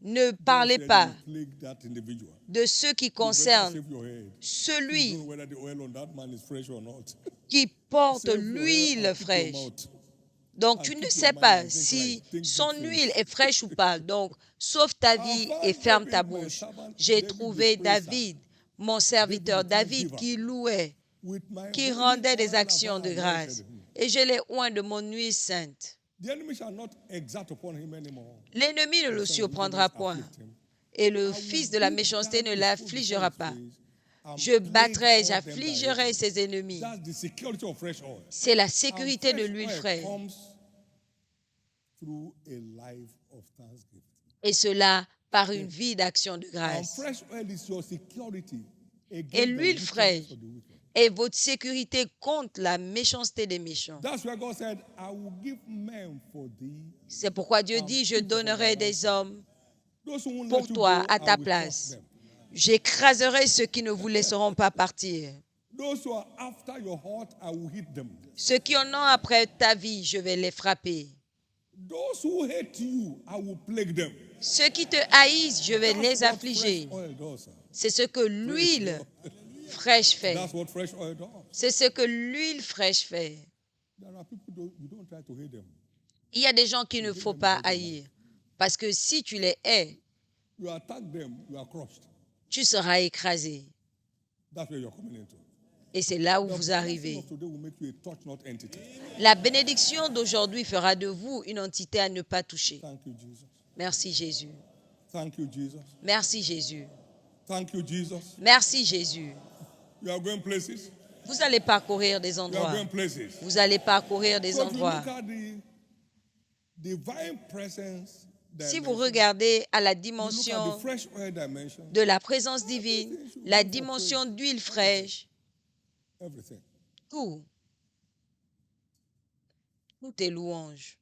Ne Don't parlez say pas you plague that individual. de ceux qui You better concernent save your head. You celui don't know whether the oil on that man is fresh or not. qui porte Save your head l'huile and keep your fraîche. mouth. Donc, And tu keep ne your sais mind pas and think si right. Think son good huile things. est fraîche ou pas. Donc, sauve ta vie et ferme ta bouche. J'ai trouvé David, mon serviteur, David qui louait, With my qui holy rendait des oil actions have I de grâce. anointed him. Et je l'ai oint de mon huile sainte. The enemy shall not exalt upon him anymore. L'ennemi ne le The son of surprendra wickedness point. afflict him. et le fils de la méchanceté ne l'affligera pas. Je battrai, j'affligerai ses ennemis. C'est la sécurité de l'huile fraîche. Et cela par une vie d'action de grâce. Et l'huile fraîche est votre sécurité contre la méchanceté des méchants. C'est pourquoi Dieu dit, je donnerai des hommes pour toi à ta place. J'écraserai ceux qui ne vous laisseront pas partir. Ceux qui en ont après ta vie, je vais les frapper. Ceux qui te haïssent, je vais les affliger. C'est ce que l'huile fraîche fait. C'est ce que l'huile fraîche fait. Il y a des gens qu'il ne faut pas haïr. Parce que si tu les hais, tu seras écrasé. Et c'est là où vous arrivez. La bénédiction d'aujourd'hui fera de vous une entité à ne pas toucher. Merci Jésus. Merci Jésus. Merci Jésus. Vous allez parcourir des endroits. Vous allez parcourir des endroits. Si vous regardez à la dimension de la présence divine, la dimension d'huile fraîche, tout est louange.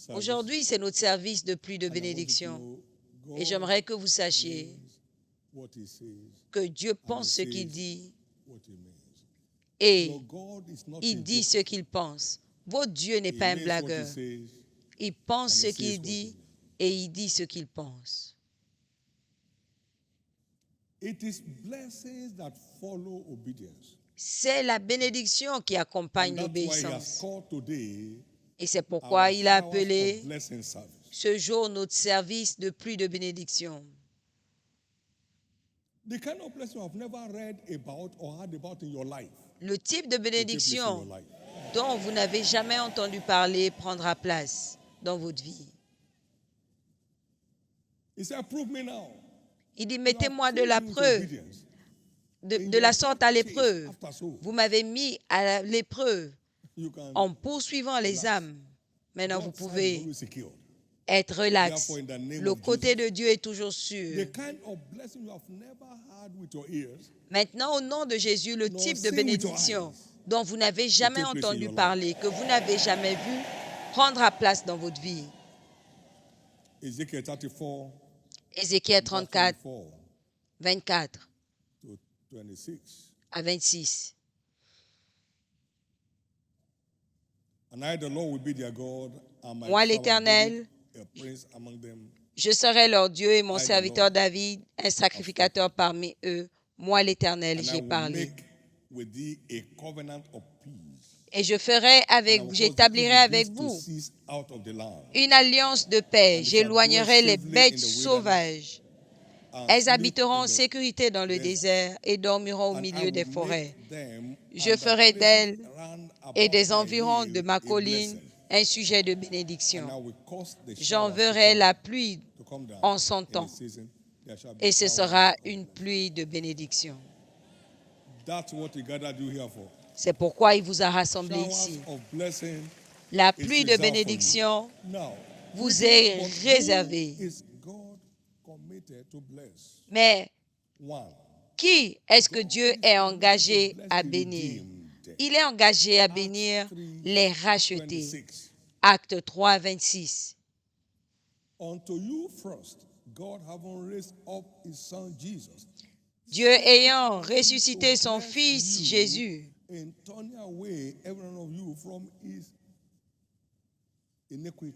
Aujourd'hui, c'est notre service de pluie de bénédiction. Et j'aimerais que vous sachiez que Dieu pense ce qu'il dit et il dit ce qu'il pense. Votre Dieu n'est pas un blagueur. Il pense ce qu'il dit et il dit ce qu'il pense. C'est la bénédiction qui accompagne l'obéissance. Et c'est pourquoi il a appelé ce jour notre service de pluie de bénédiction. Le type de bénédiction dont vous n'avez jamais entendu parler prendra place dans votre vie. Il dit, mettez-moi de la preuve, de la sorte à l'épreuve. Vous m'avez mis à l'épreuve en poursuivant les âmes. Maintenant, vous pouvez être relax. Le côté de Dieu est toujours sûr. Maintenant, au nom de Jésus, le type de bénédiction dont vous n'avez jamais entendu parler, que vous n'avez jamais vu, prendra place dans votre vie. Ézéchiel 34, 24 à 26. Moi, l'Éternel, je serai leur Dieu et mon serviteur David, un sacrificateur parmi eux. Moi, l'Éternel, j'ai parlé. Et j'établirai avec vous une alliance de paix. J'éloignerai les bêtes sauvages. Elles habiteront en sécurité dans le désert et dormiront au milieu des forêts. Je ferai d'elles et des environs de ma colline un sujet de bénédiction. J'enverrai la pluie en son temps et ce sera une pluie de bénédiction. C'est pourquoi il vous a rassemblé ici. La pluie de bénédiction vous est réservée. Mais qui est-ce que Dieu est engagé à bénir? Il est engagé à bénir les rachetés. Acte 3, 26. Dieu ayant ressuscité son Fils Jésus,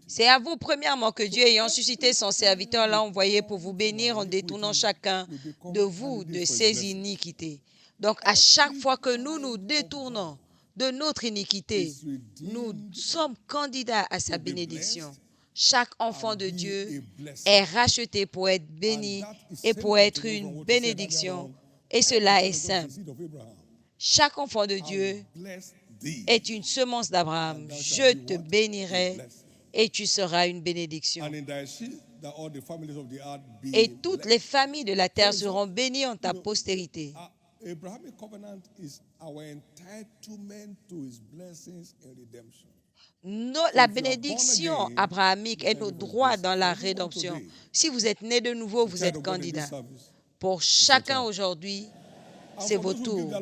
c'est à vous premièrement que Dieu ayant suscité son serviteur l'a envoyé pour vous bénir en détournant chacun de vous de ses iniquités. Donc à chaque fois que nous nous détournons de notre iniquité, nous sommes candidats à sa bénédiction. Chaque enfant de Dieu est racheté pour être béni et pour être une bénédiction. Et cela est simple. Chaque enfant de Dieu est une semence d'Abraham. Je te bénirai et tu seras une bénédiction. And in thy seed, that all the families of the earth be Et toutes blessed. les familles de la terre seront bénies en ta postérité. Abrahamic covenant is our entitlement to his blessings and redemption. La bénédiction abrahamique est nos droits dans la rédemption. Si vous êtes né de nouveau, vous êtes candidat. Pour chacun aujourd'hui, c'est votre tour.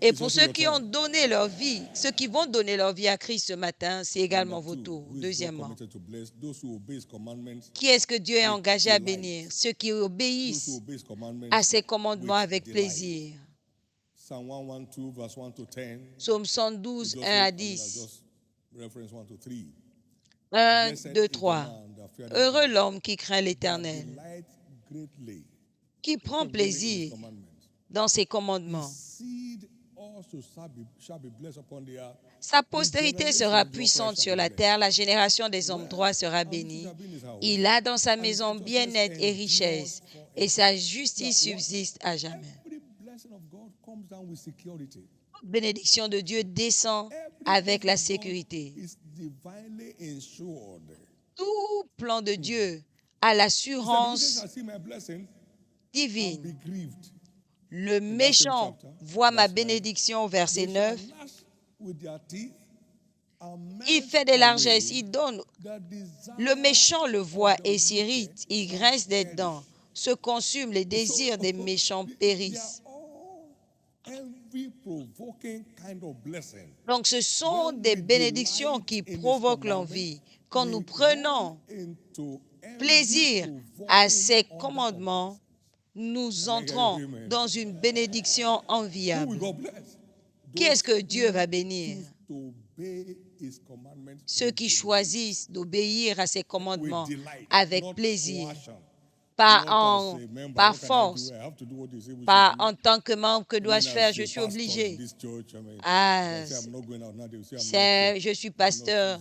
Et pour ceux qui ont donné leur vie, ceux qui vont donner leur vie à Christ ce matin, c'est également votre tour. Deuxièmement, qui est-ce que Dieu est engagé à bénir? Ceux qui obéissent à ses commandements avec plaisir. Psaume 112, 1 à 10. 1, 2, 3. Heureux l'homme qui craint l'Éternel, qui prend plaisir dans ses commandements. Sa postérité sera puissante sur la terre, la génération des hommes droits sera bénie. Il a dans sa maison bien-être et richesse, et sa justice subsiste à jamais. Toute bénédiction de Dieu descend avec la sécurité. Tout plan de Dieu a l'assurance divine. Le méchant voit ma bénédiction, verset 9. Il fait des largesses, il donne. Le méchant le voit et s'irrite, il grince des dents, se consume, les désirs des méchants périssent. Donc ce sont des bénédictions qui provoquent l'envie. Quand nous prenons plaisir à ces commandements, nous entrons dans une bénédiction enviable. Qui est-ce que Dieu va bénir? Ceux qui choisissent d'obéir à ses commandements avec plaisir, pas force, pas en tant que membre, que dois-je faire? Je suis obligé. Je suis pasteur.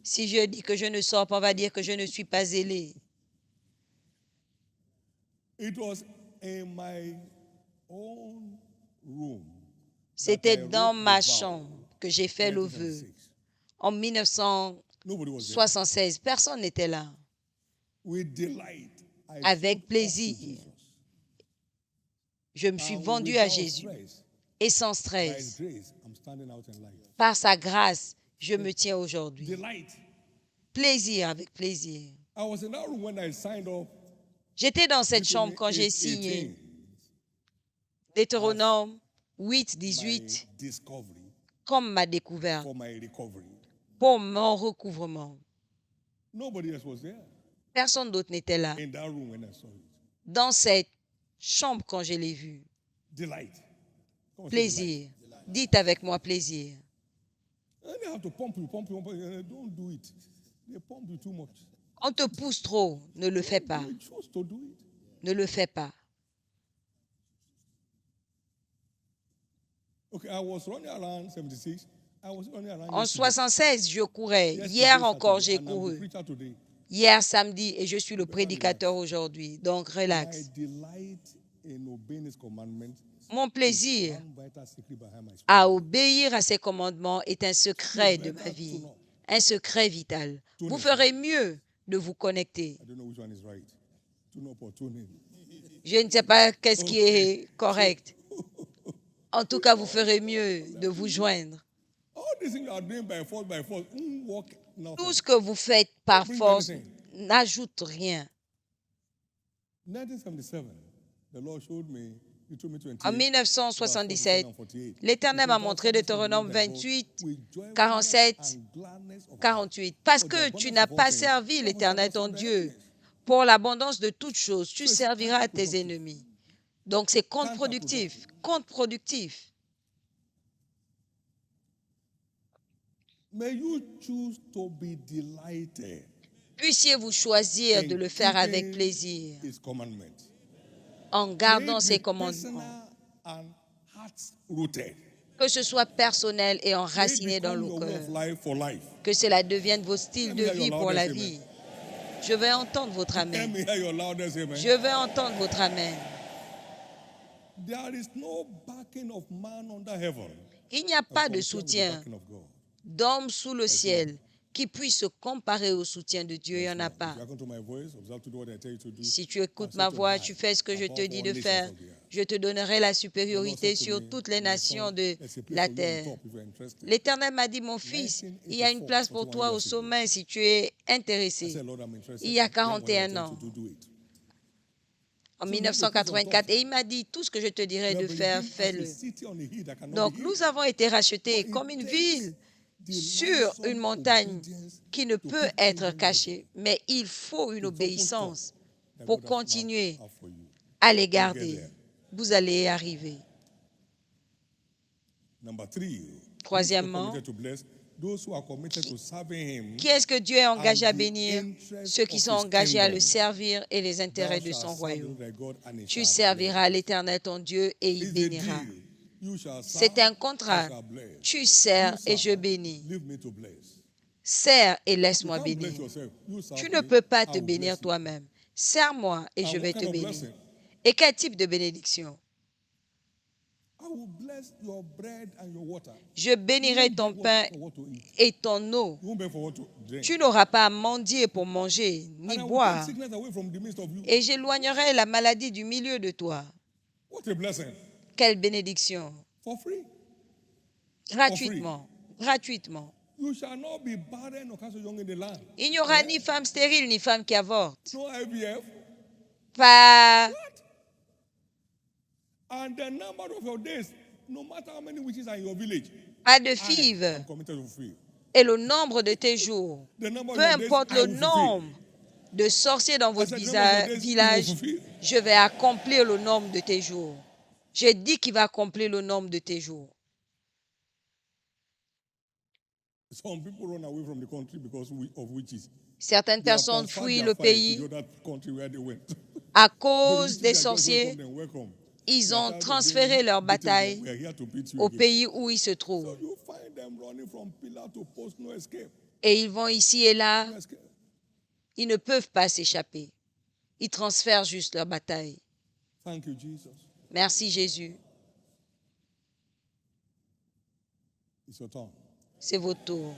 Si je dis que je ne sors pas, on va dire que je ne suis pas zélé. C'était dans ma chambre que j'ai fait le vœu. En 1976, personne n'était là. Avec plaisir, je me suis vendu à Jésus et sans stress. Par sa grâce, je me tiens aujourd'hui. Plaisir avec plaisir. J'étais dans cette chambre quand j'ai signé Deutéronome 8, 18 comme ma découverte pour mon recouvrement. Personne d'autre n'était là. Dans cette chambre quand je l'ai vu. Plaisir. Dites avec moi plaisir. On te pousse trop, ne le fais pas. Ne le fais pas. En 76, je courais. Hier encore, j'ai couru. Hier samedi, et je suis le prédicateur aujourd'hui. Donc, relax. Mon plaisir à obéir à ses commandements est un secret de ma vie, un secret vital. Vous ferez mieux de vous connecter. Je ne sais pas qu'est-ce qui est correct. En tout cas, vous ferez mieux de vous joindre. Tout ce que vous faites par force n'ajoute rien. En 1977, l'Éternel m'a montré Deutéronome 28, 47, 48. Parce que tu n'as pas servi l'Éternel ton Dieu pour l'abondance de toutes choses, tu serviras à tes ennemis. Donc c'est contre-productif, contre-productif. Puissiez-vous choisir de le faire avec plaisir, en gardant ses commandements, que ce soit personnel et enraciné dans le cœur, que cela devienne vos styles de vie pour la vie. Je vais entendre votre amen. Je vais entendre votre amen. Il n'y a pas de soutien d'homme sous le ciel qui puisse se comparer au soutien de Dieu. Il n'y en a If pas. you hearken to my voice, observe to do what I tell you to do. Si tu écoutes ma voix, tu fais ce que je te dis de faire, je te donnerai la supériorité sur toutes les nations de la terre. L'Éternel m'a dit, mon fils, il y a une place pour toi au sommet si tu es intéressé. Il y a 41 ans, en 1984, et il m'a dit, tout ce que je te dirai de faire, fais-le. Donc, nous avons été rachetés comme une ville sur une montagne qui ne peut être cachée, mais il faut une obéissance pour continuer à les garder. Vous allez y arriver. Troisièmement, qui est-ce que Dieu est engagé à bénir? Ceux qui sont engagés à le servir et les intérêts de son royaume. Tu serviras l'Éternel ton Dieu et il bénira. C'est un contrat. Tu sers et je bénis. Sers et laisse-moi bénir. Tu ne peux pas te bénir toi-même. Sers-moi et je vais te bénir. Et quel type de bénédiction? Je bénirai ton pain et ton eau. Tu n'auras pas à mendier pour manger, ni boire. Et j'éloignerai la maladie du milieu de toi. Quelle bénédiction! Gratuitement. Gratuitement. Il n'y aura ni femme stérile, ni femme qui avorte. Pas... Pas de fives. Et le nombre de tes jours, peu importe le nombre de sorciers dans votre village, je vais accomplir le nombre de tes jours. J'ai dit qu'il va accomplir le nombre de tes jours. Certaines personnes fuient le pays à cause des sorciers. Ils ont transféré leur bataille au pays où ils se trouvent. Et ils vont ici et là. Ils ne peuvent pas s'échapper. Ils transfèrent juste leur bataille. Merci Jésus. C'est votre tour.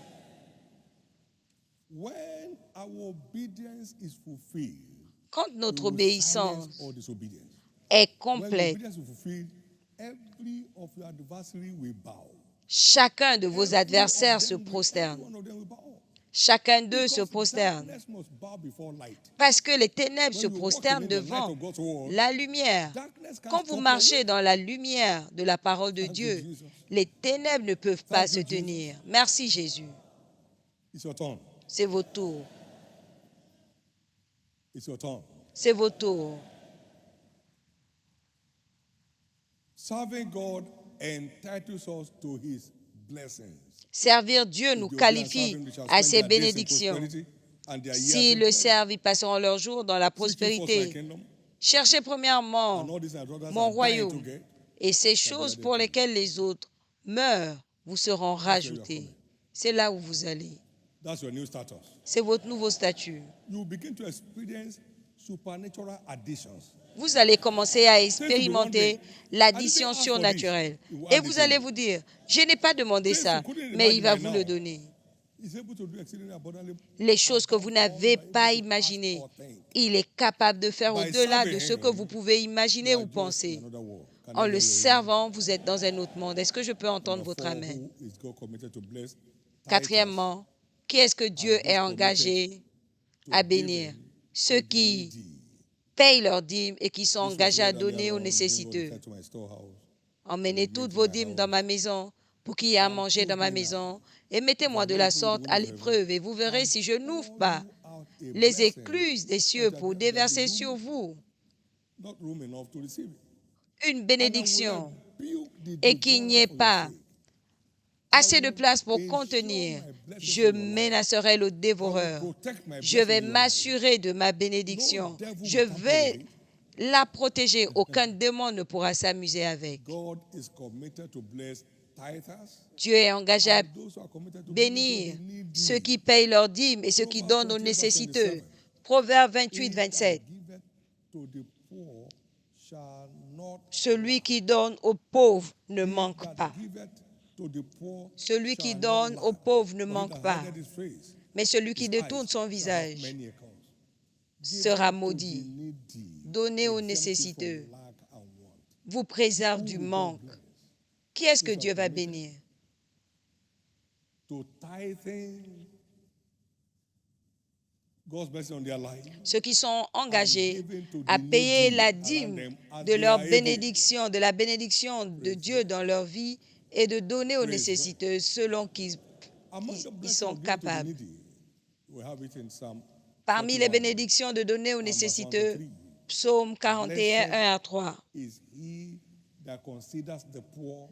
Quand notre obéissance est complète, chacun de vos adversaires se prosterne. Chacun d'eux se prosterne. Parce que les ténèbres se prosternent devant la lumière. Quand vous marchez dans la lumière de la parole de Dieu, les ténèbres ne peuvent pas se tenir. Merci Jésus. C'est votre tour. C'est votre tour. Servir Dieu nous qualifie à ses bénédictions. S'ils le servent, ils passeront leurs jours dans la prospérité. Cherchez premièrement mon royaume et ces choses pour lesquelles les autres meurent vous seront rajoutées. C'est là où vous allez. C'est votre nouveau statut. Vous allez commencer à expérimenter l'addition surnaturelle. Et vous allez vous dire, je n'ai pas demandé ça, mais il va vous le donner. Les choses que vous n'avez pas imaginées, il est capable de faire au-delà de ce que vous pouvez imaginer ou penser. En le servant, vous êtes dans un autre monde. Est-ce que je peux entendre votre amen? Quatrièmement, qui est-ce que Dieu est engagé à bénir? Ceux qui payent leurs dîmes et qui sont engagés à donner aux nécessiteux. Emmenez toutes vos dîmes dans ma maison pour qu'il y ait à manger dans ma maison et mettez-moi de la sorte à l'épreuve et vous verrez si je n'ouvre pas les écluses des cieux pour déverser sur vous une bénédiction et qu'il n'y ait pas assez de place pour contenir, je menacerai le dévoreur. Je vais m'assurer de ma bénédiction. Je vais la protéger. Aucun démon ne pourra s'amuser avec. Dieu est engagé à bénir ceux qui payent leurs dîmes et ceux qui donnent aux nécessiteux. Proverbe 28, 27. Celui qui donne aux pauvres ne manque pas. Celui qui donne aux pauvres ne manque pas. Mais celui qui his détourne eyes son shall have visage many accounts. sera Given to the maudit. needy, Donnez aux exempted nécessiteux, from lack and want. vous préserve Who du will God manque. bless? Qui est-ce que Those Dieu are va committed bénir? to tithing God's blessing on their life. Ceux qui sont engagés giving to à the payer needy la around dîme them as de they leur are able. bénédiction, de la bénédiction de Praise Dieu dans leur vie et de donner aux Praise God. nécessiteux selon qu'ils Among the ils blessings sont of giving to the capables. needy, we have it in Psalm Parmi les 41, bénédictions de donner aux verse 1 to nécessiteux, 3. Psaume 41, Blessed 1 à 3. is he that considers the poor.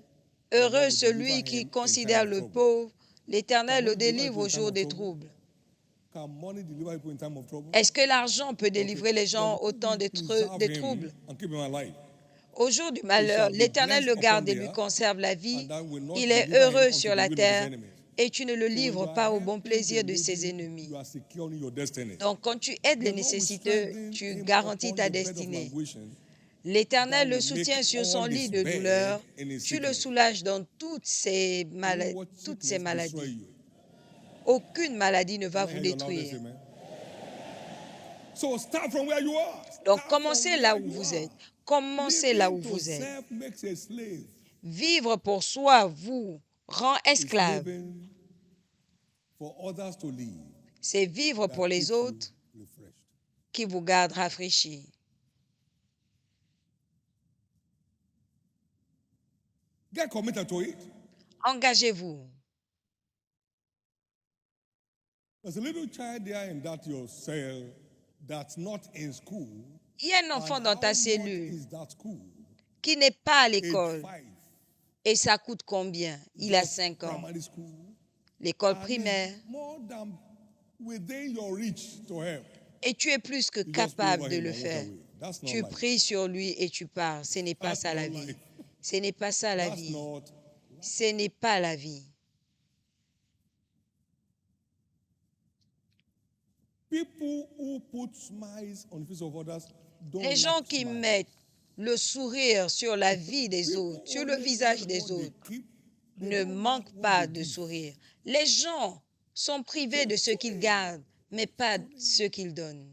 The Heureux Lord will celui deliver qui him in considère time of le trouble. pauvre, l'Éternel Can le money deliver délivre people au in time jour of des trouble? troubles. Can money deliver people in time of trouble? Est-ce que l'argent peut délivrer les The gens Lord au temps will des preserve des him troubles? and keep him alive. Au jour du He malheur, shall be l'Éternel blessed le garde upon et the lui earth, conserve la vie. and thou will not Il est deliver him heureux unto sur the la will of his terre enemies. et tu ne le So when you livres are pas au bon helping plaisir the de ses needy, ennemis. you are securing your destiny. Donc, quand tu aides The les Lord will nécessiteux, strengthen tu him garantis upon ta the bed of destinée. languishing, L'Éternel that le will soutient make sur son all lit his de bed douleur. in his Tu le sickness. soulages dans toutes ses Who what sickness destroy maladies. you. Aucune maladie ne va Can I vous hear your loudest détruire. amen? So start from where you are. Donc, Start commencez from là where où you vous are. êtes. Commencez là où Living to vous êtes. self makes a slave. Vivre pour soi vous rend It's esclave. living for others to live C'est vivre that pour keeps les you autres refreshed. qui vous garde rafraîchi. Get committed to it. Engagez-vous. There's a little child there in that your cell that's not in school. Il y a un enfant And dans how ta much cellule is that school? qui n'est pas à Age l'école. 5. Et ça coûte combien? Il a Just 5 ans. primary school. L'école And primaire. it's more than within your reach to help. Et tu es plus que You just pray capable over de him le and walk faire. away. That's not Tu life. pries sur lui et tu pars. Ce n'est pas That's ça la not vie. life. Ce n'est pas ça la That's vie. not. Ce n'est pas la vie. People who put smiles on the face of others don't Les gens lack qui smiles. mettent le sourire sur la vie des People autres, sur le only visage like des what they autres, keep. They ne don't manquent like what pas they de give. sourire. Les gens sont privés de ce qu'ils gardent, mais pas ce qu'ils donnent.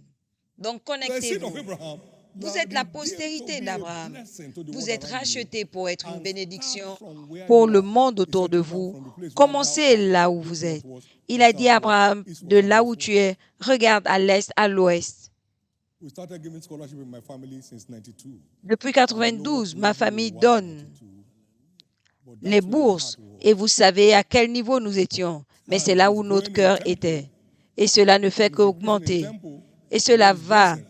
Donc You are a seed of connectez-vous. Abraham. You Vous are êtes la redeemed postérité to be a d'Abraham. blessing to the Vous world êtes around you. rachetés pour être une And bénédiction start from where pour you le are. monde He autour said de to Abraham, vous. from the place where Commencez thou art, là où look vous êtes. northward Il and a dit à southward, Abraham, eastward de and là où westward. tu es, regarde à l'est, à l'ouest. We started giving scholarship in my family since 92. Depuis And I know what 92, ma level famille we were in donne 92. But les that's where my bourses heart was. et vous savez à quel niveau nous étions. Mais c'est And là it's où notre growing in cœur tempo. était. Et cela ne fait And it's increasing in qu'augmenter. tempo. Et cela His va blessing,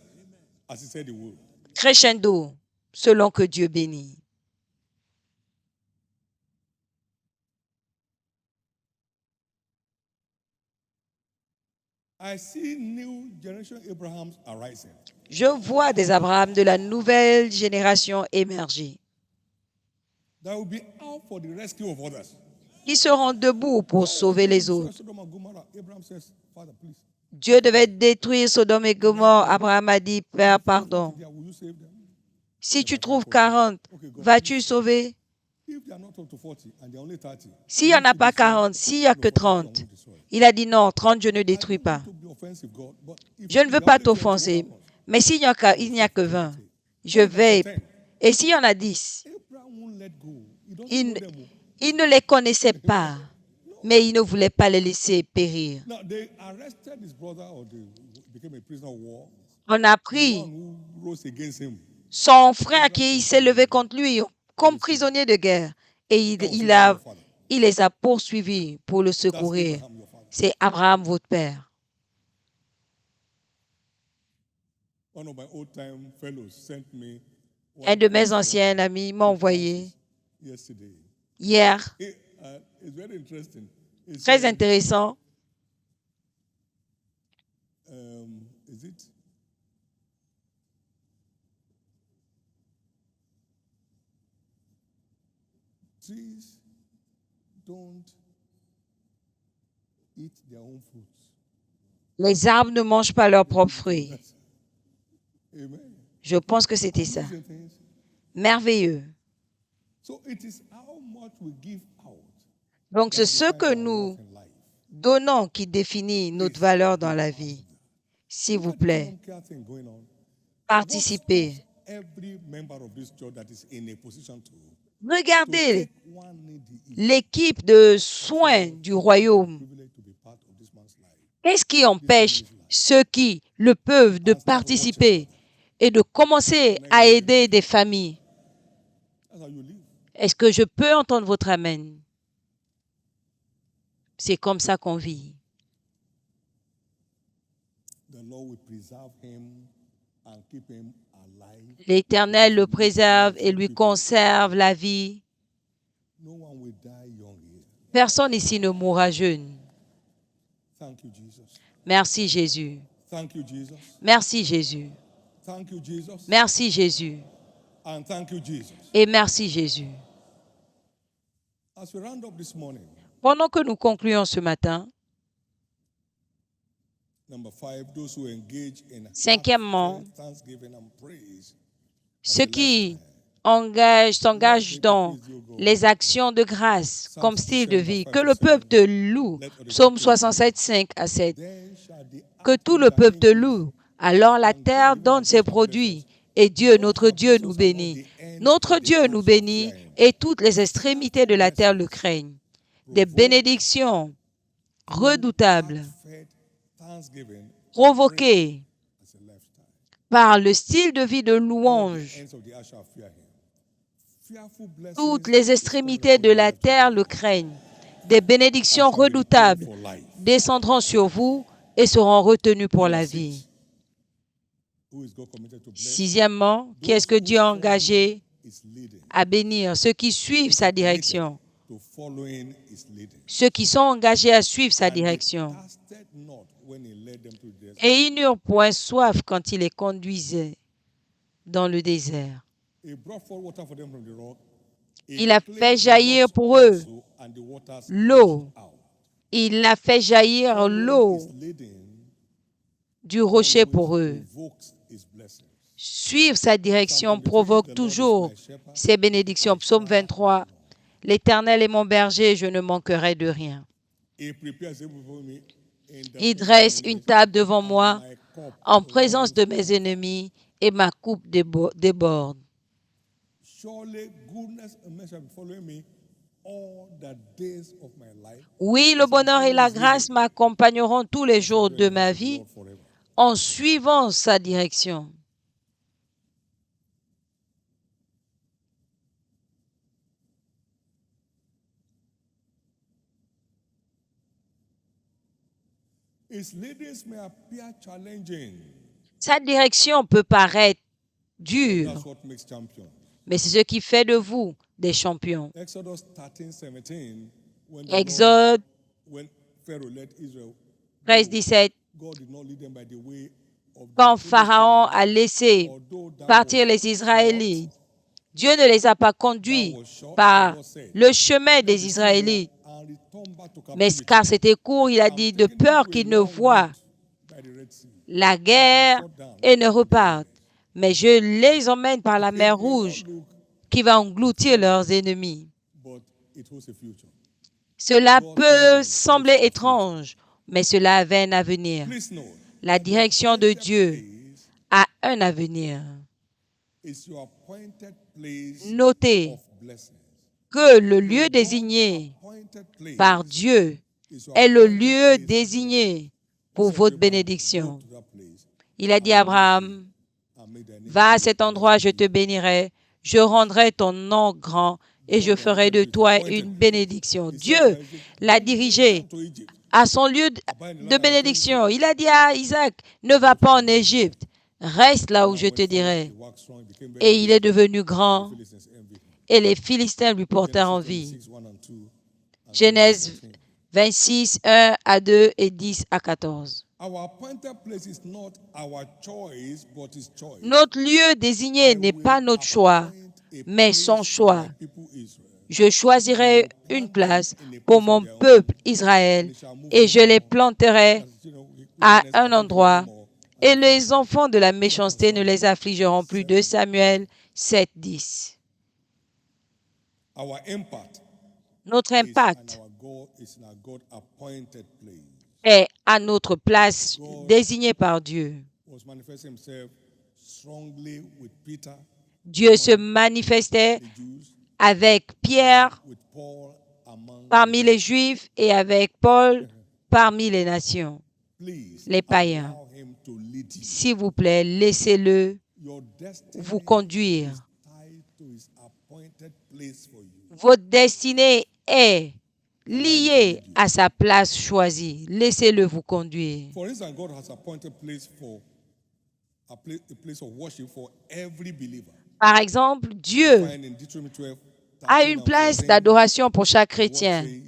as he said he would. crescendo selon que Dieu bénit. I see new generation Abrahams arising. Je vois des Abraham de la nouvelle génération émerger, That will be out for the rescue of others. qui seront debout pour sauver les autres. Sodom and Gomorrah. Abraham says, Father, please. Dieu devait détruire Sodome et Gomorrhe. Abraham a dit, Père, pardon. Will you save them? Si tu trouves 40, vas-tu sauver? If they are not up to 40 and they're only 30, S'il n'y en a pas 40, s'il n'y a que 30, il a dit non, 30, je ne détruis pas. Je ne veux pas t'offenser, mais s'il n'y a que 20, je vais. Et s'il y en a 10, il ne les connaissait pas, mais il ne voulait pas les laisser périr. On a pris son frère qui s'est levé contre lui comme prisonnier de guerre et il les a poursuivis pour le secourir. C'est Abraham, votre père. Un de mes anciens amis m'a envoyé hier, très intéressant. Trees don't eat their own fruits. Les arbres ne mangent pas leurs propres fruits. Amen. Je pense que c'était ça. Amazing things. Merveilleux. So it is how much we give out Donc, c'est that ce que defines our nous walk in life. donnant qui définit notre valeur dans la vie. S'il vous plaît, participez. Every member of this church that is in a position to Regardez take one need l'équipe de soins du royaume. privilege to be part of this man's life. Qu'est-ce qui empêche ceux qui le peuvent de participer et de commencer à aider des familles? That's how you live. Est-ce que je peux entendre votre amen? C'est comme ça qu'on vit. The Lord will preserve him and keep him alive. L'Éternel le préserve et lui conserve la vie. No one will die young here. Personne ici ne mourra jeune. Thank you, Jesus. Merci Jésus. Thank you, Jesus. Merci Jésus. Thank you, Jesus. Merci Jésus. And thank you, Jesus. Et merci Jésus. As we round up this morning, Pendant que nous concluons ce matin, number 5, those who engage in Cinquièmement, heartfelt thanksgiving and praise. ceux qui s'engagent dans les actions de grâce comme style de vie, que le peuple te loue. Psaume 67, 5 à 7. Then shall the Que tout le peuple te loue. Alors la terre donne ses produits et Dieu, notre Dieu, nous bénit. Notre Dieu nous bénit et toutes les extrémités de la terre le craignent. Des bénédictions redoutables heartfelt thanksgiving provoquées as a lifestyle. par le style de vie de louange. Ends of the earth shall fear him. Fearful blessings Toutes les extrémités de la terre le craignent. Des bénédictions redoutables for life. descendront sur vous et seront retenues pour la vie. Who is God committed to bless? Sixièmement, qui est-ce que Dieu a engagé Is leading. à bénir? Ceux qui suivent sa direction. To following is leading. Ceux qui sont engagés à suivre sa direction. Thirsted not when he led them to the desert. Et ils n'eurent point soif quand il les conduisait dans le désert. He brought forth water for them from the rock. Il a fait jaillir pour eux And the waters l'eau. gushed out. Il a fait jaillir l'eau His leading du rocher pour eux. provokes his blessings. Suivre sa direction provoque toujours ses bénédictions. Psaume 23. L'Éternel est mon berger, je ne manquerai de rien. He prepares a table before me in the Il dresse une table devant moi my cup. en présence de mes ennemis et ma coupe déborde. Surely goodness and mercy shall be following me all the days of my life. Oui, le bonheur et la grâce m'accompagneront tous les jours de ma vie Lord, forever. en suivant sa direction. His leadings may appear challenging. Sa direction peut paraître dure, That's what makes champions. mais c'est ce qui fait de vous des champions. Exodus 13:17. When the Exode when Pharaoh led Israel, 13, 17. God did not lead them by the way of the Quand Pharaon a laissé partir les Israélites, Dieu ne les a pas conduits par le chemin des Israélites, and return back to mais captivity car c'était court, il a dit, de peur qu'ils ne voient by the Red Sea. la guerre et ne repartent. Mais je les emmène par la mer Rouge Look, qui va engloutir leurs ennemis. but it holds a future. Cela peut sembler étrange, mais cela avait un avenir. Please know, La direction de Dieu a un avenir. it's your appointed place Notez of blessing. que le lieu désigné Appointed place par Dieu is your est le appointed lieu place. désigné pour votre bénédiction. Go to that place Il a dit à Abraham, and make thy name va à cet endroit, je te bénirai, je rendrai ton nom grand et je ferai de toi une bénédiction. Dieu l'a dirigé to Egypt. à son lieu de bénédiction. Il a dit à Isaac, ne va pas en Égypte, reste là où je te dirai. He waxed strong, became very Et il est devenu grand Philistines envied him. et les Philistins lui portèrent envie. 26, 1 and 2. Genèse 26, 1 à 2 et 10 à 14. Our appointed place is not our choice, but his choice. Notre lieu désigné n'est pas notre choix, mais son choix. People Israel. Je choisirai une place pour mon peuple Israël et je les planterai You know, à un endroit et les enfants de la méchanceté ne les affligeront plus. 2 Samuel 7, 10. our impact Notre is impact in our God-appointed place. est à notre place désignée par Dieu. Was manifesting himself strongly with Peter, Dieu se manifestait the Jews, avec Pierre with Paul among parmi les Juifs et avec Paul parmi les nations, Please les païens. allow him to lead you. S'il vous plaît, laissez-le Your destiny vous conduire. is tied to his appointed place for you. Votre destinée est liée à sa place choisie. Laissez-le vous conduire. For instance, God has appointed place for a place of worship for every believer. Par exemple, Dieu Find in Deuteronomy 12, a 13 une and place 14, d'adoration pour chaque what chrétien. says,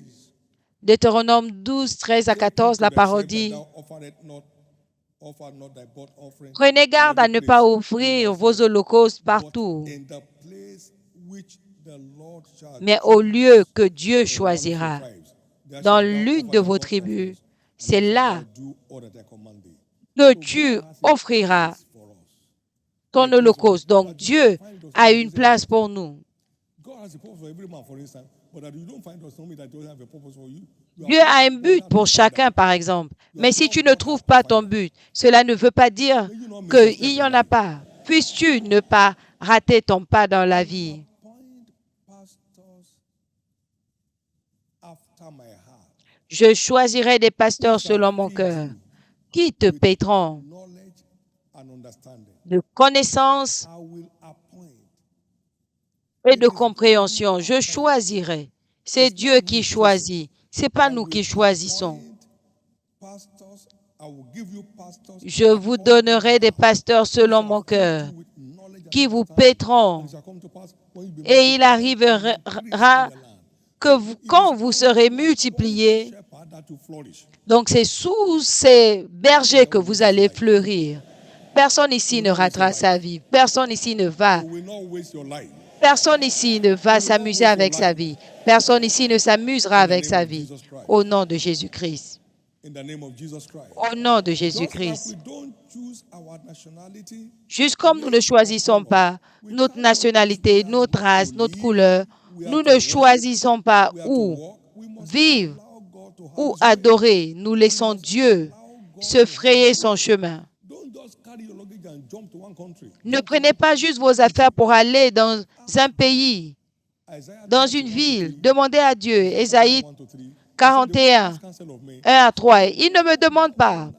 Deutéronome 12, 13 à 14, la parole dit, offer not thy burnt offering prenez in garde à every ne place pas where offrir thou vos sayest, holocaustes but partout, in the place which the Lord shall mais au lieu choose que Dieu for one of your choisira, tribes, there dans shalt thou l'une offer de thy vos burnt tribus. offerings, and C'est there shalt là thou do all that I command thee. que So tu God has a offriras place for us. ton A place for us. holocauste. Donc But you Dieu don't find us a somebody une say, place pour nous. God has a purpose for every man, for instance, but that you don't find us somebody that doesn't have a purpose for you. You Dieu have a not un but bothered pour to find chacun, out. par exemple. Mais si not tu ne bothered trouves to pas find ton out. but, cela ne veut pas dire May you not miss your step qu'il n'y in en a life. pas. Puisses-tu ne pas rater ton pas dans la vie. Appoint pastors after my heart, Je choisirai des pasteurs who shall selon mon feed cœur, you qui te with paieront knowledge and understanding. de connaissance I will appoint. et de compréhension. Je choisirai. C'est It's Dieu not qui me, choisit. C'est pas I nous will qui choisissons. appoint pastors. I will give you pastors Je vous donnerai des pasteurs selon mon cœur, with knowledge and qui vous understanding. paîtront. And it shall come to pass when you be Et il multiplied and arrivera increase in the land. que quand vous serez multipliés, donc c'est sous ces bergers que vous allez fleurir. Personne ici ne ratera sa vie. Personne ici ne va. Personne ici ne va s'amuser avec sa vie. Personne ici ne s'amusera avec sa vie. Au nom de Jésus-Christ. Au nom de Jésus-Christ. Juste comme nous ne choisissons pas notre nationalité, notre race, notre couleur, nous ne choisissons pas où vivre ou adorer. Nous laissons Dieu se frayer son chemin. Ne prenez pas juste vos affaires pour aller dans un pays, dans une ville. Demandez à Dieu. Ésaïe 41, 1 à 3. Il ne me demande pas.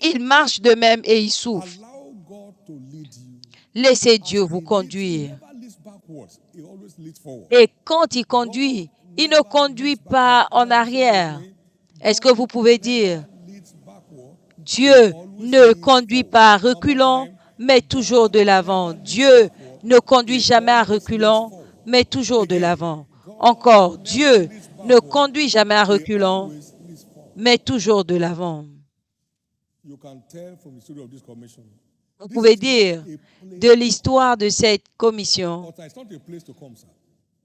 Ils marchent de même et ils souffrent. Laissez Dieu vous conduire. Et quand il conduit, il ne conduit pas en arrière. Est-ce que vous pouvez dire, Dieu ne conduit pas à reculant, mais toujours de l'avant. Dieu ne conduit jamais à reculant, mais toujours de l'avant. Encore, Dieu ne conduit jamais à reculant, mais toujours de l'avant. Vous pouvez dire de l'histoire de cette commission,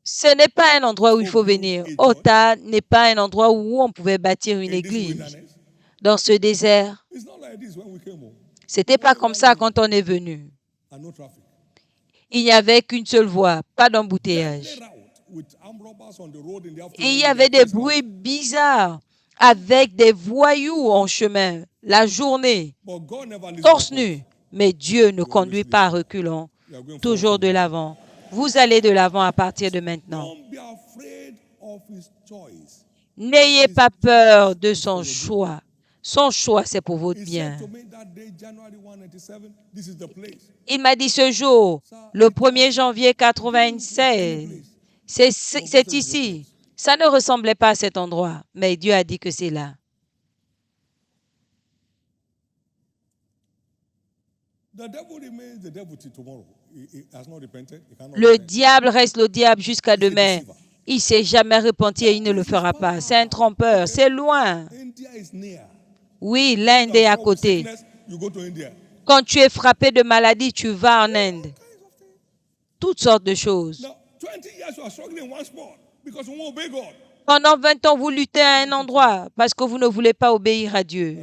ce n'est pas un endroit où il faut venir. Ota n'est pas un endroit où on pouvait bâtir une église. Dans ce désert, ce n'était pas comme ça quand on est venu. Il n'y avait qu'une seule voie, pas d'embouteillage. Et il y avait des bruits bizarres avec des voyous en chemin la journée, torse nu. Mais Dieu ne conduit pas à reculons, toujours de l'avant. Vous allez de l'avant à partir de maintenant. N'ayez pas peur de son choix. Son choix, c'est pour votre bien. Il m'a dit ce jour, le 1er janvier 1996, c'est ici. Ça ne ressemblait pas à cet endroit, mais Dieu a dit que c'est là. Le diable reste le diable jusqu'à demain. Il ne s'est jamais repenti et il ne le fera pas. C'est un trompeur, c'est loin. Oui, l'Inde est à côté. Quand tu es frappé de maladie, tu vas en Inde. Toutes sortes de choses. Pendant 20 ans, vous luttez à un endroit parce que vous ne voulez pas obéir à Dieu.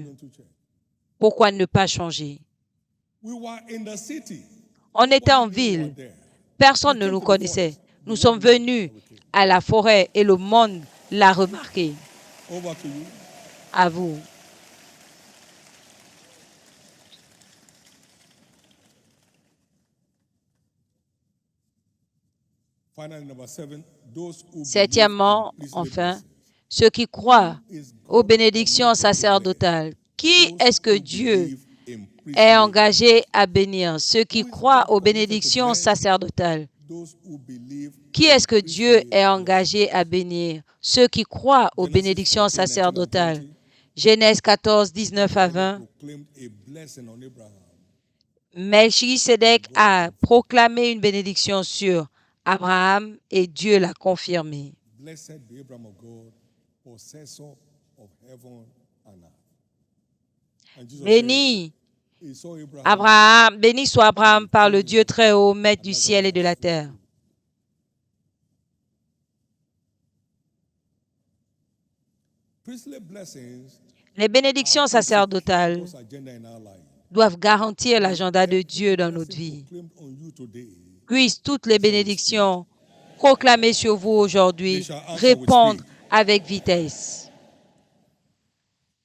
Pourquoi ne pas changer? On était en ville. Personne ne nous connaissait. Nous sommes venus à la forêt et le monde l'a remarqué. Over to you. À vous. Finally, number 7, those who Septièmement, believe in enfin, priestly ceux qui croient blessings. aux bénédictions sacerdotales. Qui est-ce que Dieu est engagé à bénir? Ceux qui croient aux bénédictions sacerdotales. Those who believe Qui est-ce que Dieu est engagé à bénir? Ceux qui croient aux bénédictions sacerdotales. Genèse 14, 19 à 20. proclaimed a blessing on Abraham. Melchisedec a proclamé une bénédiction sur Abraham et Dieu l'a confirmé. Blessed be Abraham of God, possessor of heaven and earth. And Jesus Béni said, he saw Abraham Abraham, béni soit Abraham par le Dieu très haut, maître du ciel et de la terre. priestly blessings Les bénédictions sacerdotales God's agenda in our life. doivent garantir l'agenda de Dieu dans notre vie. Proclaimed on you today, Puissent toutes les bénédictions proclamées sur vous aujourd'hui répondre avec vitesse.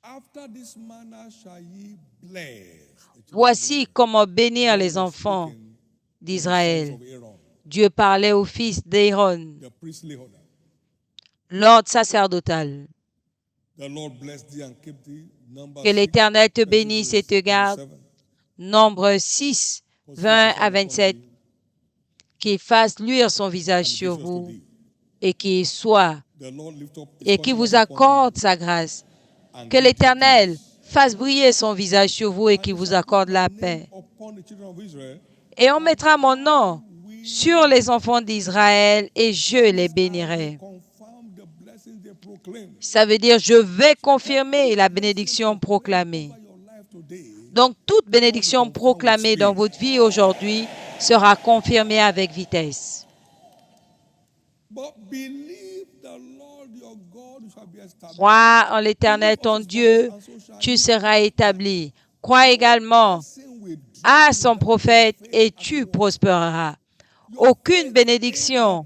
after this manner shall ye bless Voici comment bénir les enfants d'Israël. of Aaron, Dieu parlait au fils d'Aaron, the priestly order. l'ordre sacerdotal. The Lord bless thee and keep thee. Numbers Que 6, l'Éternel te bénisse et te garde. 27. Nombre 6, 20 à 27. Qu'il fasse luire son visage sur vous et qu'il soit The Lord lift up his et qu'il vous countenance upon accorde sa grâce. thee and Que give thee l'Éternel peace. fasse briller son visage sur vous et qu'il vous accorde la paix. Upon the children of Israel, Et on mettra mon nom sur les enfants d'Israël et je les bénirai. confirm the blessings they proclaim. Ça veut dire je vais confirmer la bénédiction proclamée. Over your life today, Donc toute bénédiction proclamée dans votre vie aujourd'hui sera confirmée avec vitesse. but believe the Lord your God, you shall be established. Crois en l'Éternel ton Dieu, tu seras établi. Crois également Sin with à son prophète et tu prospéreras. Aucune bénédiction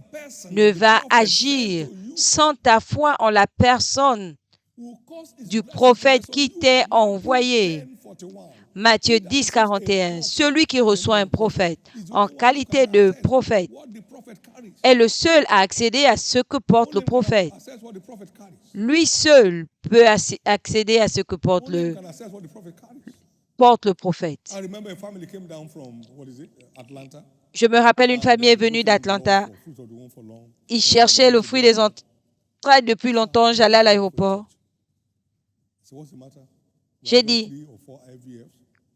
ne va agir sans ta foi en la personne will cause his du blessing prophète to qui rest on t'est you. envoyé. 10:41. Matthieu 10, 41. Celui qui reçoit un prophète en qualité de prophète What the prophet carries. est le seul à accéder à ce que porte le Only prophète. can access what the prophet carries. Lui seul peut accéder à ce que porte Only le can access what the prophet carries. prophète. I remember a family came down from Atlanta. Je me rappelle une famille est venue d'Atlanta. Ils cherchaient le fruit des entrailles depuis longtemps. J'allais à l'aéroport. J'ai dit,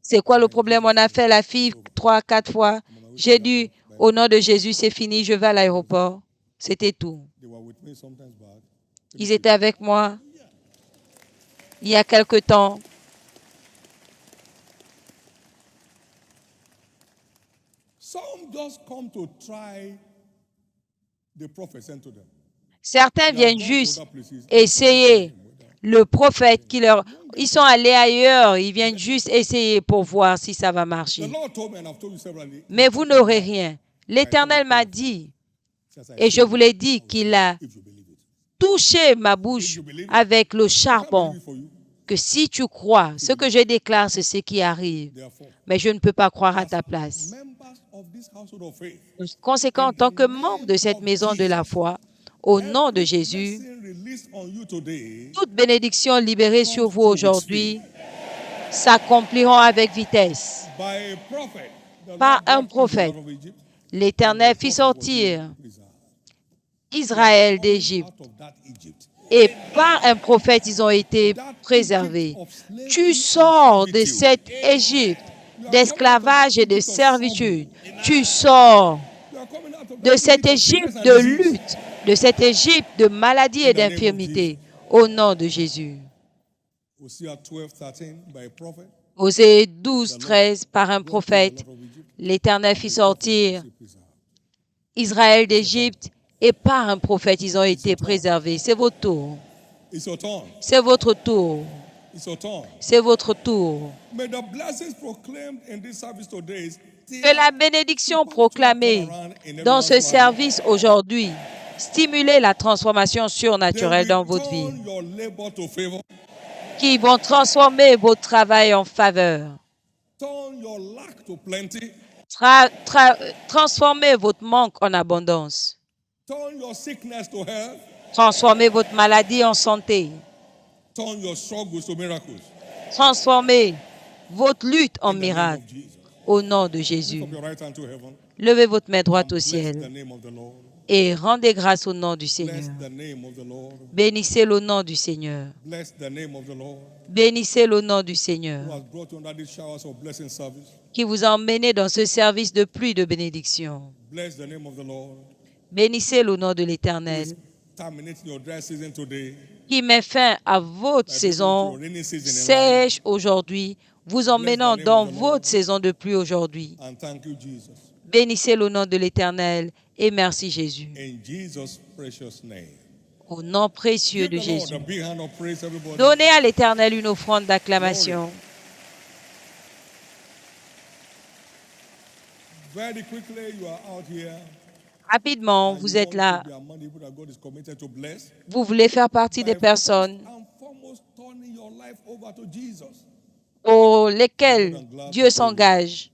c'est quoi le problème? On a fait la FIV 3, 4 fois. J'ai dit, au nom de Jésus, c'est fini, je vais à l'aéroport. C'était tout. Ils étaient avec moi il y a quelque temps. Some just come to try the prophet sent to them. Certains viennent juste essayer le prophète qui leur... Ils sont allés ailleurs, ils viennent juste essayer pour voir si ça va The marcher. Lord told me, and I've told you severally, Mais vous n'aurez rien. L'Éternel m'a dit, et je vous l'ai dit, qu'il a if you believe it. touché ma bouche avec le I can't charbon, believe it for you. que si tu crois, ce que je déclare, c'est ce qui arrive. Therefore, Mais je ne peux pas croire à ta place. members of this household of faith, Conséquent, en tant que membre de cette maison de la foi, au nom de Jésus, blessing released on you today, toute bénédiction libérée sur vous aujourd'hui s'accompliront avec vitesse. by a prophet, the Par Lord un brought prophète, Israel out of Egypt, l'Éternel fit sortir Israël d'Égypte. out of that Egypt. Et par un prophète, ils ont été préservés. Tu sors de cette Égypte d'esclavage et de servitude. Tu sors You are coming out of de that cette Egypt of Égypte sickness and de disease. lutte, de cette Égypte de maladie et d'infirmité. Au nom de Jésus. Hosea 12:13 by a prophet, Osée 12, 13, par un prophète, l'Éternel fit sortir Israël d'Égypte et par un prophète, ils ont été préservés. C'est votre tour. it's your turn. C'est votre tour. It's your turn. C'est votre tour. May the blessings proclaimed in this service today Que la bénédiction proclamée dans ce service aujourd'hui stimuler la transformation surnaturelle dans votre vie, turn your labor to favor, qui vont transformer votre travail en faveur, turn your lack to plenty, transformer votre manque en abondance, turn your sickness to health, transformer votre maladie en santé, turn your struggles to miracles. transformer votre lutte en In the name miracle of Jesus. au nom de Lift Jésus. up your right hand to heaven. Levez votre main droite au Bless the ciel name of the Lord. et rendez grâce au nom du Bless Seigneur. the name of the Lord. Bénissez le nom du Seigneur. Bless the name of the Lord. Bénissez le nom du Who Seigneur has brought you under these showers of blessing service. qui vous a emmené dans ce service de pluie de bénédiction. Bless the name of the Lord. Bénissez le nom de Who is l'Éternel terminating your dry season today. qui met fin à votre by bringing you to saison your rainy season in life. sèche aujourd'hui, vous emmenant dans votre saison de pluie aujourd'hui. And thank you, Jesus. Bénissez le nom de l'Éternel et merci Jésus. In Jesus' precious name. Au nom précieux Give de the Lord Jésus. a big hand of praise, everybody. Donnez à l'Éternel une offrande d'acclamation. Very quickly, you are out here. Rapidement, and vous you êtes want là. to be among the people that God is committed to bless. Vous voulez faire partie des By personnes first and foremost turning your life over to Jesus. pour lesquelles Dieu s'engage.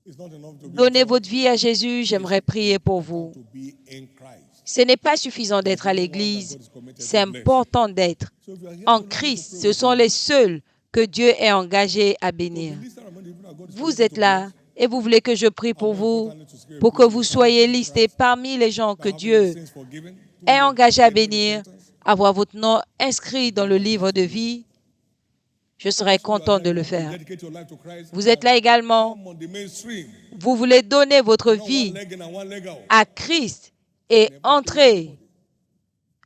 It's not enough to be Donnez in church, votre vie à Jésus, j'aimerais prier pour vous. to be in Christ. Ce n'est pas suffisant d'être à l'église, c'est important d'être So if you are here en tonight to Christ. pray Ce with sont me, les seuls que Dieu est engagé à bénir. listen among the people that God is Vous committed êtes to là bless. et vous voulez que je prie pour vous, pour que vous soyez listés parmi les gens que Having Dieu your sins forgiven, est through engagé à your bénir, repentance. avoir votre nom inscrit dans le livre de vie. Je serais content de le faire. Dedicate your life to Christ Vous êtes là également. come on the mainstream. Vous voulez donner votre Not vie one leg in and one leg out. à Christ et entrer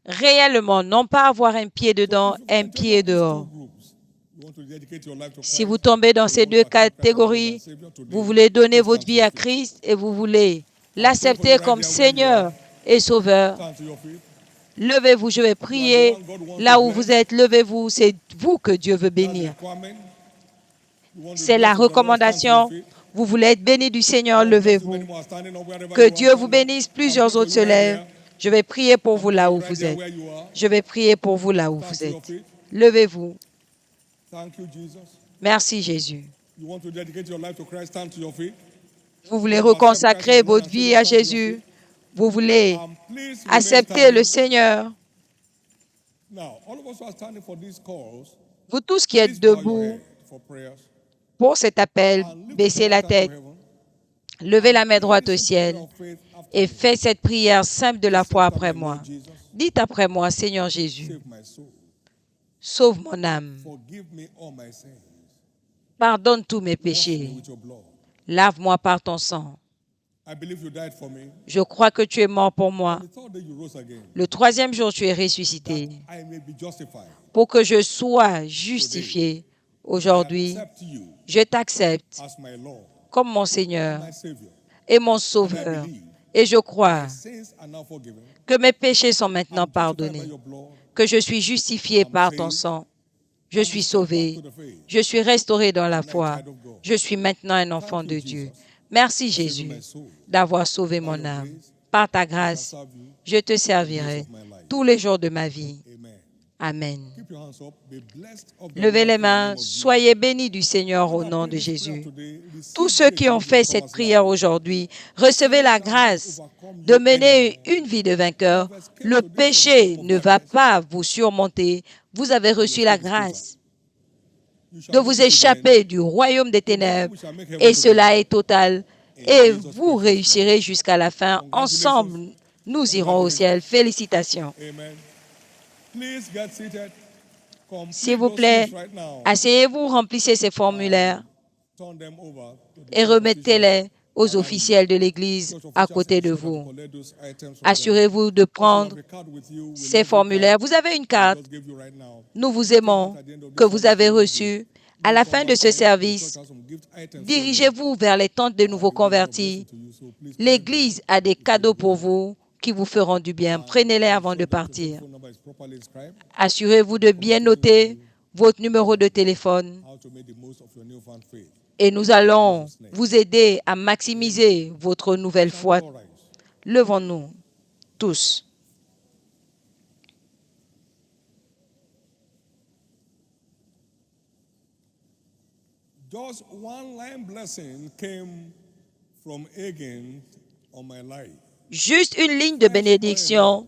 réellement, non pas avoir un pied dedans, un pied dehors. You want to dedicate your life to Si Christ. vous tombez dans ces deux catégories, vous voulez donner votre vie à Christ et vous voulez l'accepter comme Seigneur et Sauveur, Stand to your feet. levez-vous, je vais prier. Là où vous êtes, levez-vous, c'est vous que Dieu veut That's bénir. the requirement. You want to C'est bless la of the Lord, stand to recommandation. your feet. Vous voulez être béni du Seigneur, God bless you. levez-vous. Many more are standing up wherever Que you are. Dieu vous Stand up. bénisse, I'm plusieurs praying autres for se you right lèvent. there. Je vais prier pour vous là où Right vous there êtes. where you are. Je vais prier pour vous là où Stand vous to your êtes. feet. Levez-vous. Thank you, Jesus. Merci Jésus. You want to dedicate your life to Christ, stand to your feet. Vous voulez reconsacrer votre vie à Jésus. Vous voulez And please remain accepter standing. le Seigneur. Now, all of us who are standing for these calls, Vous tous qui please êtes bow your debout head for prayers. pour cet appel, And lift up baissez your la right hand tête, to heaven. levez la main Pray droite this au simple ciel prayer of faith after et me. faites cette prière simple de la Say foi after après me, moi. Lord Jesus, Dites après moi, Seigneur Jésus, save my soul. sauve mon âme, Forgive me all my sins. pardonne tous mes Wash me péchés, with your blood. lave-moi par ton sang. I believe you died for me. Je crois que tu es mort pour moi. On the third day you rose again. Le troisième jour, tu es That ressuscité I may be justified. pour que je sois justifié. I Aujourd'hui, accept you je t'accepte as my Lord, comme mon Seigneur my Savior. et mon Sauveur. Et je crois My sins are now forgiven. que mes péchés sont maintenant I'm justified by pardonnés, your blood. que je suis justifié par ton sang. Je suis sauvé, je suis restauré dans la foi. Je suis maintenant un enfant de Dieu. Merci Jésus d'avoir sauvé mon âme. Par ta grâce, je te servirai tous les jours de ma vie. Amen. Amen. Keep your hands up. Be blessed of the Levez Lord les in the name mains, of Jesus. soyez bénis du Seigneur au nom de Jésus. Tous ceux qui ont fait cette prière aujourd'hui, recevez la grâce de mener une vie de vainqueur. Le péché ne va pas vous surmonter. Vous avez reçu la grâce de vous échapper du royaume des ténèbres et cela est total. Et vous réussirez jusqu'à la fin. Ensemble, nous irons au ciel. Félicitations. Amen. Please get seated. Complete S'il vous those plaît, things right now. asseyez-vous, remplissez ces formulaires Turn them over to the et church remettez-les aux officials. officiels de l'Église Church à officials côté de should vous. collect those items from them. Assurez-vous de Also, you prendre have a card with you. We ces love you formulaires. card. Vous avez une carte. Just give you right now. Nous vous aimons, que vous avez reçue. À la fin de ce service, dirigez-vous vers les tentes des nouveaux convertis. L'Église a des cadeaux pour vous qui vous feront du bien. Prenez-les avant de partir. Assurez-vous de bien noter votre numéro de téléphone et nous allons vous aider à maximiser votre nouvelle foi. Levons-nous tous. Just one line blessing came from Hagen on my life. Juste une ligne de bénédiction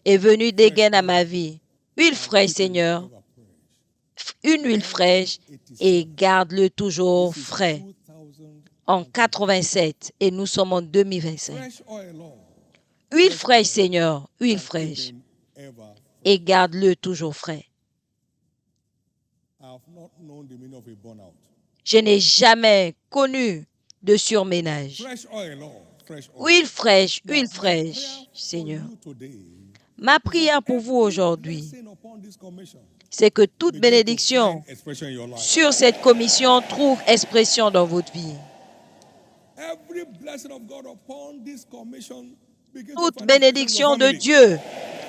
est venue d'Hagen à ma vie. Huile fraîche, Seigneur. Une huile fraîche et garde-le toujours frais. En 87 et nous sommes en 2025. Fresh oil, Lord. Huile fraîche, Seigneur. Huile fraîche Ever. et garde-le toujours frais. I have not known the meaning of a burnout. Je n'ai jamais connu de surménage. Fresh oil, Lord. Fresh oil. Huile fraîche, Seigneur. You today, Ma prière pour vous aujourd'hui, blessing upon this commission, c'est que toute bénédiction expression in your life. sur cette commission trouve expression dans votre vie. Every blessing of God upon this commission begin to Toute find bénédiction expression in de your family. Dieu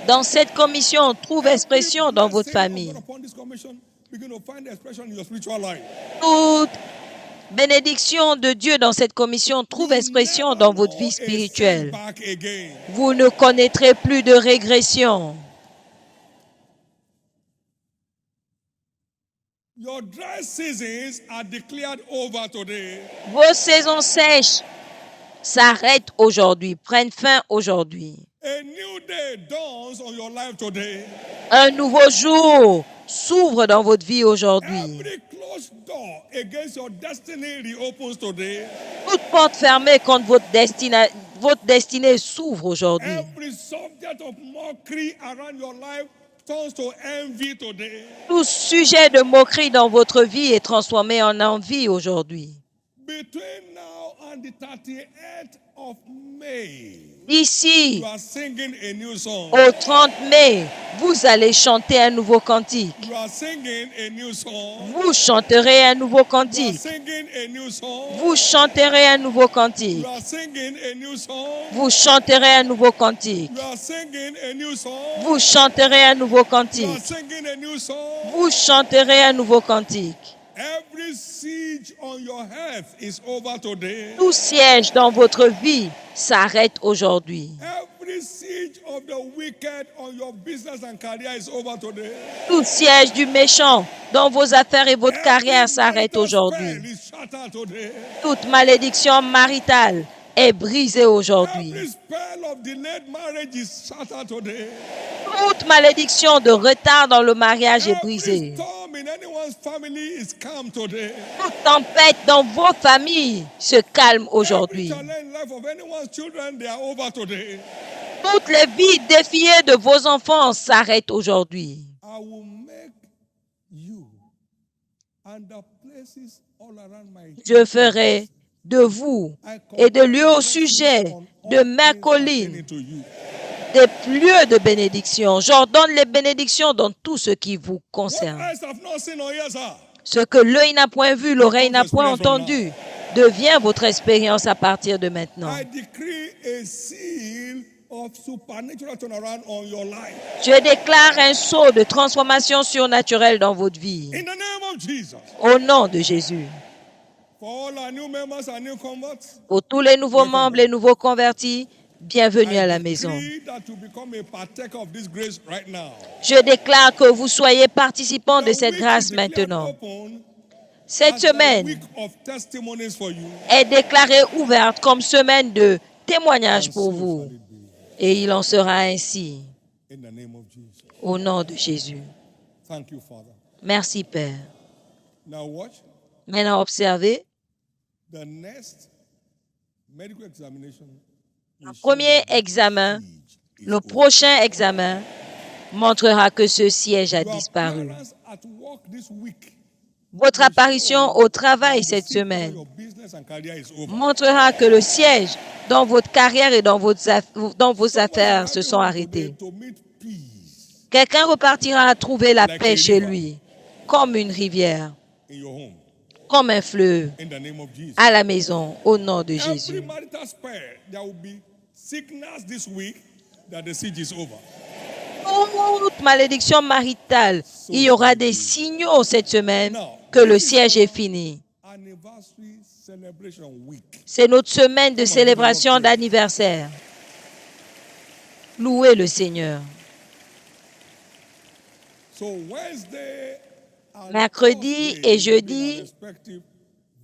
dans cette commission trouve expression dans votre famille. Every blessing of God upon this commission begin to find expression in your spiritual life. Toute bénédiction de Dieu dans cette commission trouve expression dans votre vie spirituelle. Back again. Vous ne connaîtrez plus de régression. Your dry seasons are declared over today. Vos saisons sèches s'arrêtent aujourd'hui, prennent fin aujourd'hui. A new day dawns on your life today. Un nouveau jour s'ouvre dans votre vie aujourd'hui. Every closed door against your destiny reopens today. Toute porte fermée contre votre destinée s'ouvre aujourd'hui. Every subject of mockery around your life turns to envy today. Tout sujet de moquerie dans votre vie est transformé en envie aujourd'hui. Between now and the 38th of May, D'ici you are singing a new song. au 30 mai, vous allez chanter un nouveau cantique. You are singing a new song. Vous chanterez un nouveau You are cantique. singing a new song. Vous chanterez un nouveau cantique. You are singing a new song. Vous chanterez un nouveau cantique. You are singing a new song. Vous chanterez un nouveau You are cantique. singing a new song. Vous chanterez un nouveau cantique. Every siege on your health is over today. Tout siège dans votre vie s'arrête aujourd'hui. Every siege of the wicked on your business and career is over today. Tout siège du méchant dans vos affaires et votre carrière s'arrête aujourd'hui. Spell is shattered today. Toute malédiction maritale est brisée aujourd'hui. Every spell of delayed marriage is shattered today. Toute malédiction de retard dans le mariage est Every brisée. storm in anyone's family is calm today. Toute tempête dans vos familles se calme aujourd'hui. Every challenge in life of anyone's children, they are over today. Toutes les vies défiées de vos enfants s'arrêtent aujourd'hui. I will make you and the places all around my Je ferai de vous et de lieux au sujet de mes collines into you. des lieux de bénédiction. J'ordonne les bénédictions dans tout ce qui vous What concerne. eyes have not seen or ears heard. Ce que l'œil n'a point vu, l'oreille n'a point entendu, devient votre expérience à partir de maintenant. I decree a seal of supernatural turnaround on your life. Je déclare un saut de transformation surnaturelle dans votre vie. In the name of Jesus. Au nom de Jésus. For all our new members and new converts, Pour tous les nouveaux membres, les nouveaux convertis, bienvenue à la maison. decree that you become a partaker of this grace right now. Je déclare que vous soyez participants de The cette week grâce is declared maintenant. open Cette as the semaine week of testimonies for you. est déclarée ouverte comme semaine de témoignage And pour so vous. shall it be. Et il en sera ainsi. In the name of Jesus. Au nom de Jésus. Thank you, Father. Merci, Père. Now watch. Maintenant, observez. The next medical examination. will show Premier that this examen, siege is le over. prochain examen montrera que ce siège a Your disparu. appearance at work this week Votre apparition au travail cette siege on semaine your business and career is over. montrera que le siège dans votre carrière et dans vos affaires se sont arrêtés. To meet peace Quelqu'un repartira à trouver la paix chez lui, comme une rivière, in your home. comme un fleuve, In the name of Jesus. à la maison, au nom de Every Jésus. marital spell, there will be signals this week that the siege is over. Toute malédiction maritale, il y aura des signaux cette semaine que le siège est fini. Anniversary celebration week. C'est notre semaine de célébration d'anniversaire. Louez le Seigneur. So Wednesday and Mercredi Thursday, et we'll be in jeudi, our respective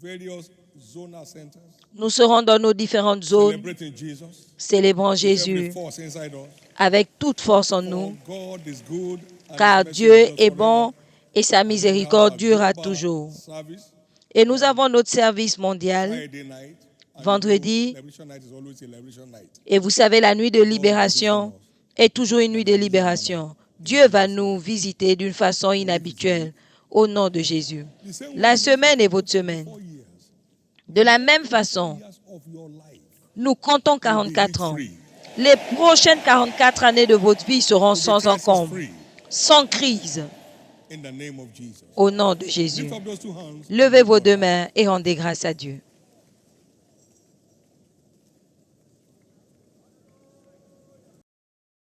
various zonal centers, nous serons dans nos différentes zones, celebrating Jesus célébrant with every Jésus force inside us. avec toute force en For nous, God is good and car His mercy Dieu endures est forever. bon et sa And we have miséricorde our durera global toujours. service Et nous avons notre service mondial Friday night. And vendredi. Liberation night is always a liberation night. Et vous savez, la nuit de libération est toujours une nuit de libération. Dieu va nous visiter d'une façon inhabituelle au nom de Jésus. The same way La you semaine est votre 4 semaine. years. De la même façon, Years of your life nous comptons will be 44 ans. hit-free. Les prochaines 44 années de votre vie seront Will be sans encombre, crisis-free sans crise, in the name of Jesus. au nom de Jésus. Lift up those two hands. Levez vos deux mains et rendez grâce à Dieu.